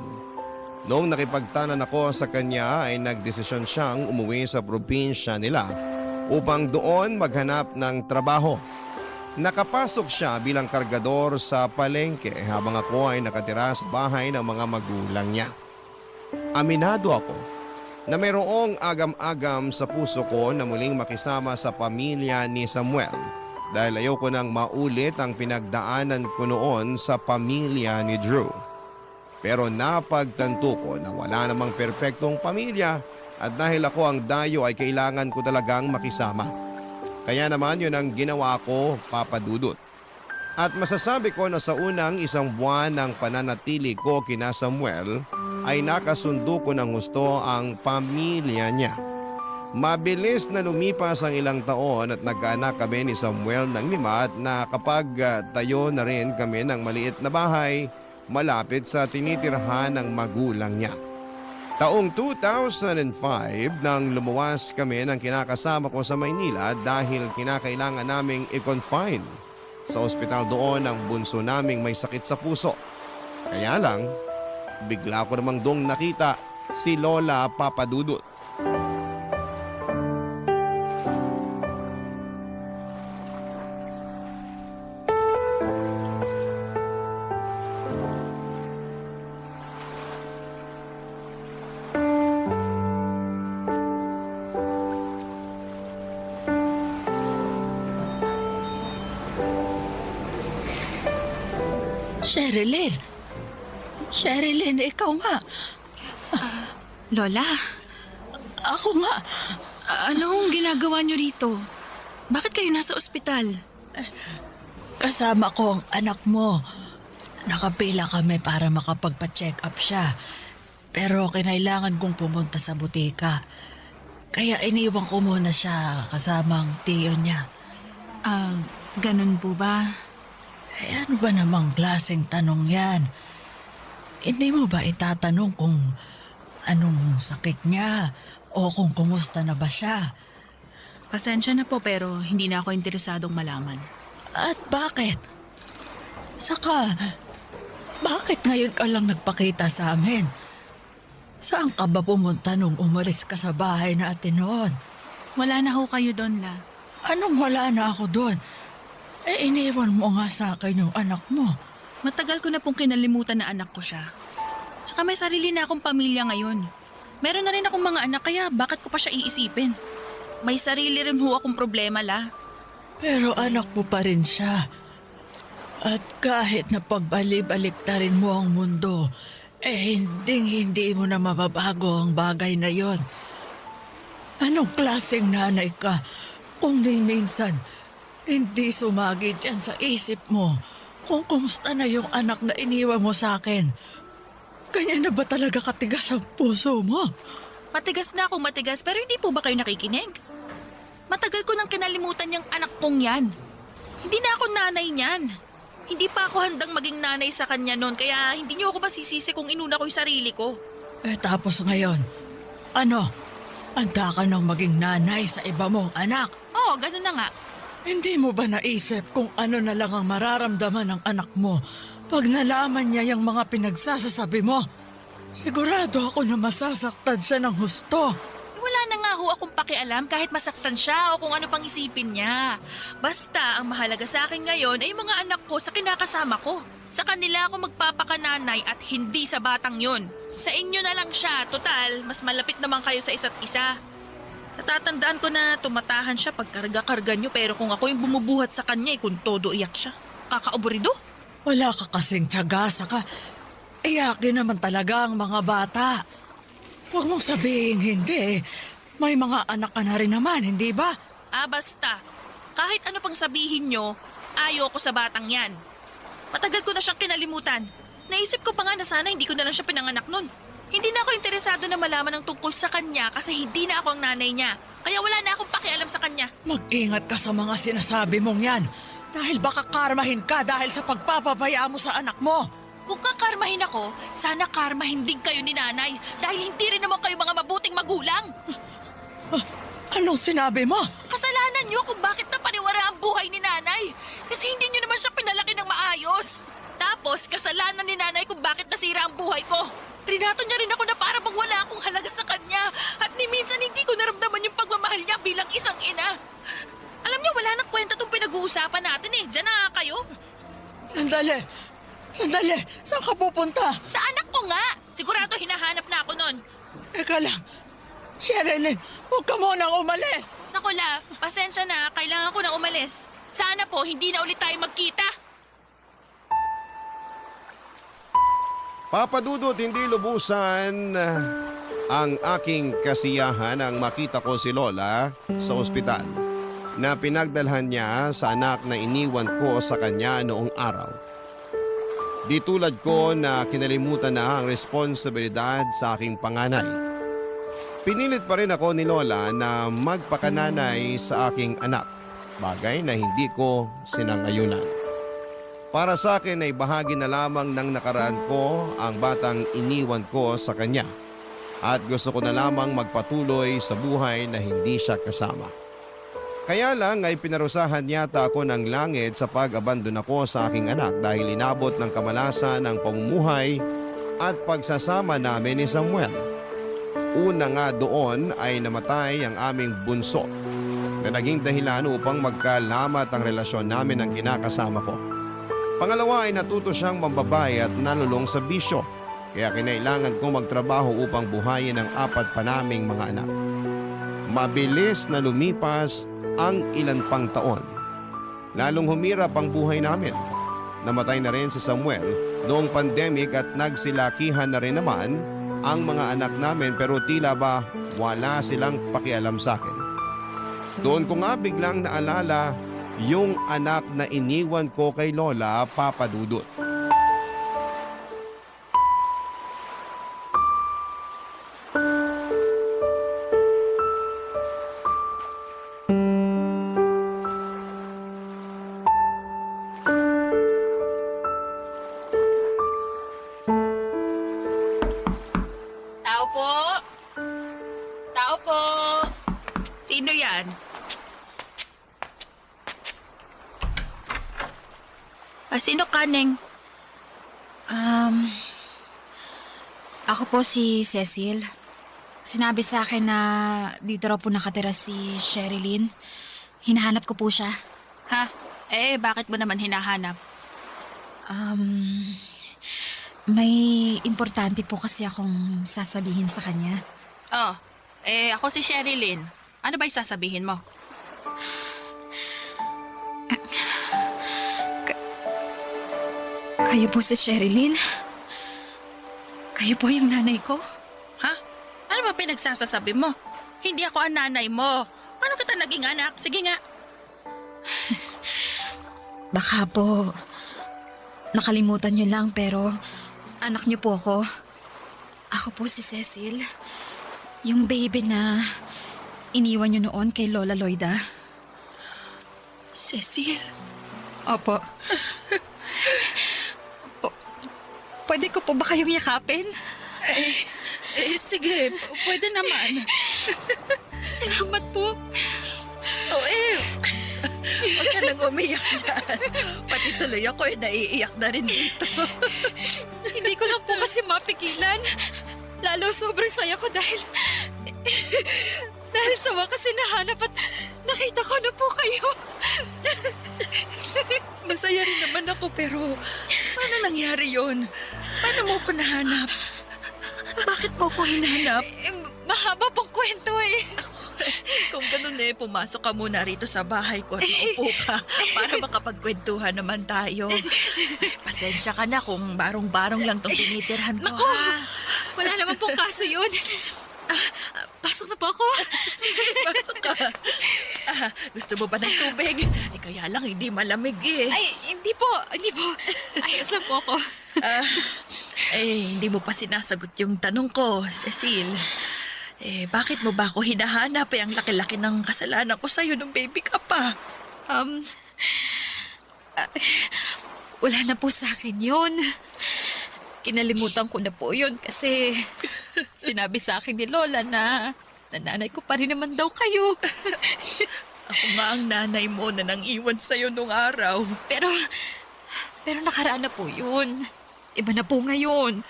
Noong nakipagtanan ako sa kanya ay nagdesisyon siyang umuwi sa probinsya nila upang doon maghanap ng trabaho. Nakapasok siya bilang kargador sa palengke habang ako ay nakatira sa bahay ng mga magulang niya. Aminado ako na mayroong agam-agam sa puso ko na muling makisama sa pamilya ni Samuel dahil ayoko nang maulit ang pinagdaanan ko noon sa pamilya ni Drew. Pero napagtanto ko na wala namang perpektong pamilya at dahil ako ang dayo ay kailangan ko talagang makisama. Kaya naman yun ang ginawa ko, papadudot. At masasabi ko na sa unang isang buwan ng pananatili ko kina Samuel ay nakasundo ko ng gusto ang pamilya niya. Mabilis na lumipas ang ilang taon at nagkaanak kami ni Samuel ng 5 at na kapag tayo na rin kami ng maliit na bahay malapit sa tinitirhan ng magulang niya. Taong 2005 nang lumuwas kami ng kinakasama ko sa Maynila dahil kinakailangan naming i-confine sa ospital doon ang bunso naming may sakit sa puso. Kaya lang, bigla ko namang dong nakita si Lola Papadudut. Sherilyn! Sherilyn, ikaw nga. Lola, Ako nga. anong ginagawa niyo rito? Bakit kayo nasa ospital? Kasama ko ang anak mo. Nakapila kami para makapagpa-check up siya. Pero kinailangan kong pumunta sa butika. Kaya iniwan ko muna siya kasamang tiyo niya. Ganun po ba? Ano ba namang klaseng tanong yan? Hindi mo ba itatanong kung anong sakit niya o kung kumusta na ba siya? Pasensya na po pero hindi na ako interesadong malaman. At bakit? Saka, bakit ngayon ka lang nagpakita sa amin? Saan ka ba pumunta nung umalis ka sa bahay natin noon? Wala na ho kayo doon, La. Anong wala na ako doon? Iniwan mo nga sa akin yung anak mo. Matagal ko na pong kinalimutan na anak ko siya. Saka may sarili na akong pamilya ngayon. Meron na rin akong mga anak kaya bakit ko pa siya iisipin? May sarili rin ho akong problema, La. Pero anak mo pa rin siya. At kahit na pagbalik-balik na rin mo ang mundo, hindi mo na mababago ang bagay na yon. Anong klaseng nanay ka kung di minsan hindi sumagi dyan sa isip mo kung kumusta na yung anak na iniwan mo sa akin? Ganyan na ba talaga katigas ang puso mo? Matigas na akong matigas pero hindi po ba kayo nakikinig? Matagal ko nang kinalimutan yung anak kong yan. Hindi na ako nanay niyan. Hindi pa ako handang maging nanay sa kanya noon kaya hindi niyo ako masisisi kung inuna ko yung sarili ko. Tapos ngayon, ano? Handa ka nang maging nanay sa iba mong anak? Oo, ganun na nga. Hindi mo ba naisip kung ano na lang ang mararamdaman ng anak mo pag nalaman niya yung mga pinagsasasabi mo? Sigurado ako na masasaktan siya ng husto. Wala na nga ho akong pakialam kahit masaktan siya o kung ano pang isipin niya. Basta ang mahalaga sa akin ngayon ay mga anak ko sa kinakasama ko. Sa kanila ako magpapakananay at hindi sa batang yun. Sa inyo na lang siya, total, mas malapit naman kayo sa isa't isa. Natatandaan ko na tumatahan siya pag karga-karga niyo pero kung ako yung bumubuhat sa kanya kung todo iyak siya. Kakaaburido. Wala ka kasing tiyaga, saka iyakin naman talaga ang mga bata. Huwag mong sabihin hindi. May mga anak ka na rin naman, hindi ba? Basta. Kahit ano pang sabihin nyo, ayoko sa batang yan. Matagal ko na siyang kinalimutan. Naisip ko pa nga na sana hindi ko na lang siya pinanganak nun. Hindi na ako interesado na malaman ng tungkol sa kanya kasi hindi na ako ang nanay niya. Kaya wala na akong pakialam sa kanya. Mag-ingat ka sa mga sinasabi mong yan. Dahil baka karmahin ka dahil sa pagpapabaya mo sa anak mo. Kung kakarmahin ako, sana karmahin din kayo ni nanay dahil hindi rin naman kayo mga mabuting magulang. Anong sinabi mo? Kasalanan niyo kung bakit napaniwara ang buhay ni nanay. Kasi hindi niyo naman siya pinalaki ng maayos. Tapos, kasalanan ni nanay kung bakit nasira ang buhay ko. Trinato niya rin ako na para bang wala akong halaga sa kanya. At ni minsan hindi ko naramdaman yung pagmamahal niya bilang isang ina. Alam niyo, wala nang kwenta tong pinag-uusapan natin eh. Diyan na kayo. Sandali. Saan ka pupunta? Sa anak ko nga. Sigurado hinahanap na ako nun. Eka lang. Sherilyn, huwag ka munang umalis. Naku, La, pasensya na. Kailangan ko na umalis. Sana po hindi na ulit tayo magkita. Papadudot, hindi lubusan ang aking kasiyahan ang makita ko si Lola sa ospital na pinagdalhan niya sa anak na iniwan ko sa kanya noong araw. Di tulad ko na kinalimutan na ang responsibilidad sa aking panganay. Pinilit pa rin ako ni Lola na magpakananay sa aking anak, bagay na hindi ko sinangayunan. Para sa akin ay bahagi na lamang ng nakaraan ko ang batang iniwan ko sa kanya at gusto ko na lamang magpatuloy sa buhay na hindi siya kasama. Kaya lang ay pinarusahan yata ako ng langit sa pag-abandon ako sa aking anak dahil inabot ng kamalasan ng pamumuhay at pagsasama namin ni Samuel. Una nga doon ay namatay ang aming bunso na naging dahilan upang magkalamat ang relasyon namin ng kinakasama ko. Pangalawa ay natuto siyang mambabae at nalulong sa bisyo, kaya kinailangan kong magtrabaho upang buhayin ang 4 pa naming mga anak. Mabilis na lumipas ang ilan pang taon. Lalong humirap ang buhay namin. Namatay na rin si Samuel noong pandemic at nagsilakihan na rin naman ang mga anak namin pero tila ba wala silang pakialam sa akin. Doon ko nga biglang naalala yung anak na iniwan ko kay Lola, Papa Dudut. Tao po! Tao po! Sino yan? Sino ka, Neng? Ako po si Cecil. Sinabi sa akin na dito raw po nakatira si Sherilyn. Hinahanap ko po siya. Ha? Bakit mo naman hinahanap? May importante po kasi akong sasabihin sa kanya. Ako si Sherilyn. Ano ba yung sasabihin mo? Kayo po si Sherilyn? Kayo po yung nanay ko? Ha? Ano ba pinagsasasabi mo? Hindi ako ang nanay mo. Paano kita naging anak? Sige nga. Baka po nakalimutan niyo lang pero anak niyo po ako. Ako po si Cecil. Yung baby na iniwan niyo noon kay Lola Loida. Cecil? Opo. Pwede ko po ba kayong yakapin? Sige. Pwede naman. Salamat po. Huwag ka nang umiyak dyan. Pati tuloy ako naiiyak na rin dito. Hindi ko lang po kasi mapigilan. Lalo sobrang saya ko dahil sa wakas nahanap at nakita ko na po kayo. Masaya rin naman ako pero paano nangyari yon? Paano mo ko nahanap? Bakit mo ko hinahanap? Mahaba pong kwento eh. Kung ganun pumasok ka muna rito sa bahay ko at maupo ka para makapagkwentuhan naman tayo. Pasensya ka na kung barong-barong lang tong tinitirhan ko. Naku, ha? wala naman pong kaso yun. Pasok na po ako. Sige, pasok ka. Gusto mo ba ng tubig? Kaya lang hindi malamig eh. Ay, hindi po. Ayos lang po ako. Hindi mo pa sinasagot yung tanong ko, Cecil. Bakit mo ba ako hinahanap? Ang laki-laki ng kasalanan ko sa'yo nung baby ka pa. Wala na po sa akin yun. Kinalimutan ko na po yun kasi sinabi sa akin ni Lola na nanay ko pa rin naman daw kayo. Ako nga ang nanay mo na nang iwan sa'yo nung araw. Pero nakaraan na po yun. Iba na po ngayon.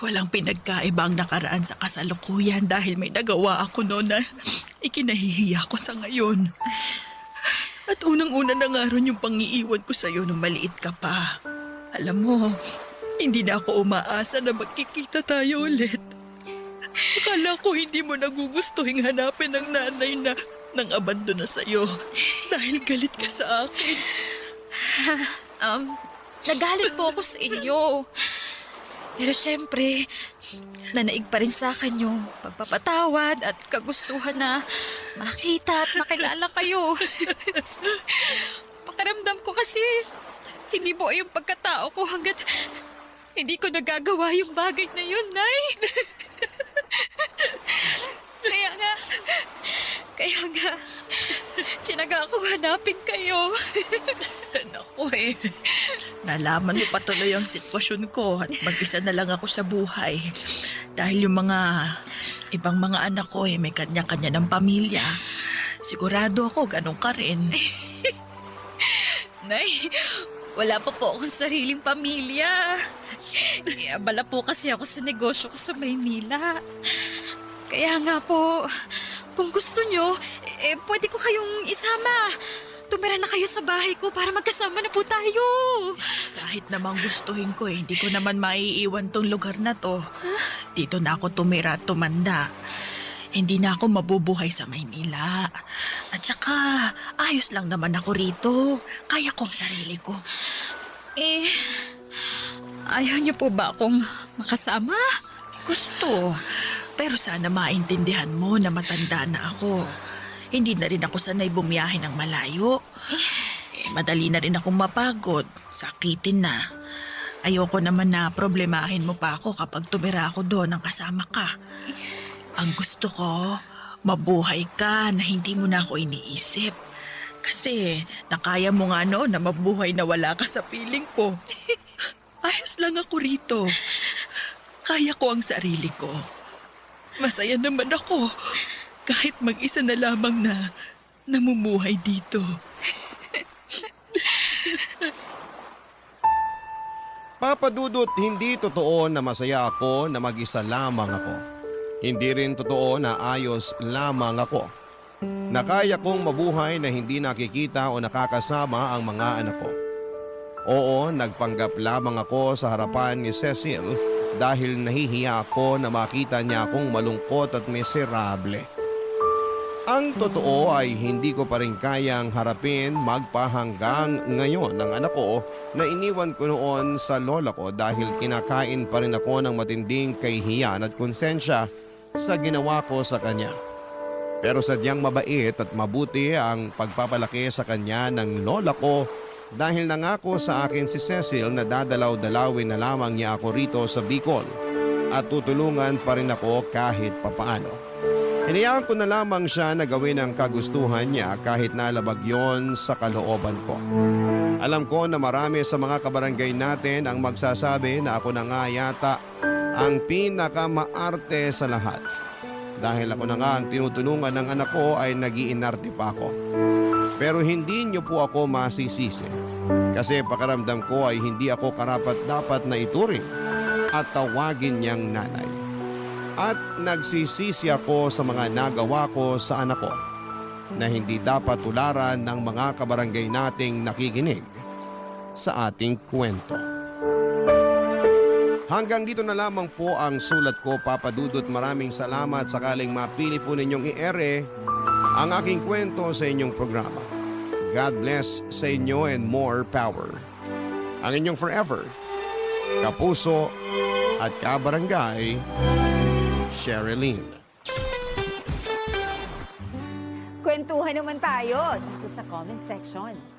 Walang pinagkaiba ang nakaraan sa kasalukuyan dahil may nagawa ako noon na ikinahihiya ko sa ngayon. At unang-una na nga ron yung pangiiwan ko sa'yo nung maliit ka pa. Alam mo, hindi na ako umaasa na magkikita tayo ulit. Akala ko hindi mo nagugustuhin hanapin ang nanay na nang abandon na sa'yo dahil galit ka sa akin. Nagalit po ako sa inyo. Pero syempre, nanaig pa rin sa akin yung pagpapatawad at kagustuhan na makita at makilala kayo. Pakiramdam ko kasi hindi buo yung pagkatao ko hanggat hindi ko nagagawa yung bagay na yun, Nay. Kaya nga, sinaga ako hanapin kayo. Naku nalaman mo pa tuloy ang sitwasyon ko at mag-isa na lang ako sa buhay. Dahil yung mga ibang mga anak ko may kanya-kanya ng pamilya. Sigurado ako ganun ka rin. Nay, wala pa po akong sariling pamilya. Abala po kasi ako sa negosyo ko sa Maynila. Kaya nga po, kung gusto nyo, pwede ko kayong isama. Tumira na kayo sa bahay ko para magkasama na po tayo. Kahit namang gustuhin ko hindi ko naman maiiwan tong lugar na to. Dito na ako tumira at tumanda. Hindi na ako mabubuhay sa Maynila. At saka, ayos lang naman ako rito. Kaya ko ang sarili ko. Ayaw niyo po ba akong makasama? Gusto. Pero sana maintindihan mo na matanda na ako. Hindi na rin ako sanay bumiyahe ng malayo. Madali na rin akong mapagod. Sakitin na. Ayoko naman na problemahin mo pa ako kapag tumira ako doon ang kasama ka. Ang gusto ko, mabuhay ka na hindi mo na ako iniisip. Kasi nakaya mo nga noon na mabuhay na wala ka sa piling ko. Ayos lang ako rito. Kaya ko ang sarili ko. Masaya naman ako kahit mag-isa na lamang na namumuhay dito. Papa Dudut, hindi totoo na masaya ako na mag-isa lamang ako. Hindi rin totoo na ayos lamang ako. Nakaya kong mabuhay na hindi nakikita o nakakasama ang mga anak ko. Oo, nagpanggap lamang ako sa harapan ni Cecil dahil nahihiya ako na makita niya akong malungkot at miserable. Ang totoo ay hindi ko pa rin kayang harapin magpahanggang ngayon ng anak ko na iniwan ko noon sa lola ko dahil kinakain pa rin ako ng matinding kahihiyan at konsensya sa ginawa ko sa kanya. Pero sadyang mabait at mabuti ang pagpapalaki sa kanya ng lola ko dahil nangako sa akin si Cecil na dadalaw-dalawin na lamang niya ako rito sa Bicol at tutulungan pa rin ako kahit papaano. Hinayaan ko na lamang siya na gawin ang kagustuhan niya kahit nalabag yon sa kalooban ko. Alam ko na marami sa mga kabarangay natin ang magsasabi na ako na nga yata ang pinakamaarte sa lahat. Dahil ako na nga ang tinutulungan ng anak ko ay nag-iinarte pa ako. Pero hindi niyo po ako masisisi kasi pakaramdam ko ay hindi ako karapat-dapat na ituring at tawagin niyang nanay. At nagsisisi ako sa mga nagawa ko sa anak ko na hindi dapat tularan ng mga kabarangay nating nakikinig sa ating kwento. Hanggang dito na lamang po ang sulat ko, Papa Dudut. Maraming salamat sakaling mapili po ninyong i-ere ang aking kwento sa inyong programa. God bless sa inyo and more power. Ang inyong forever, kapuso at kabarangay, Sherilyn. Kwentuhan naman tayo dito sa comment section.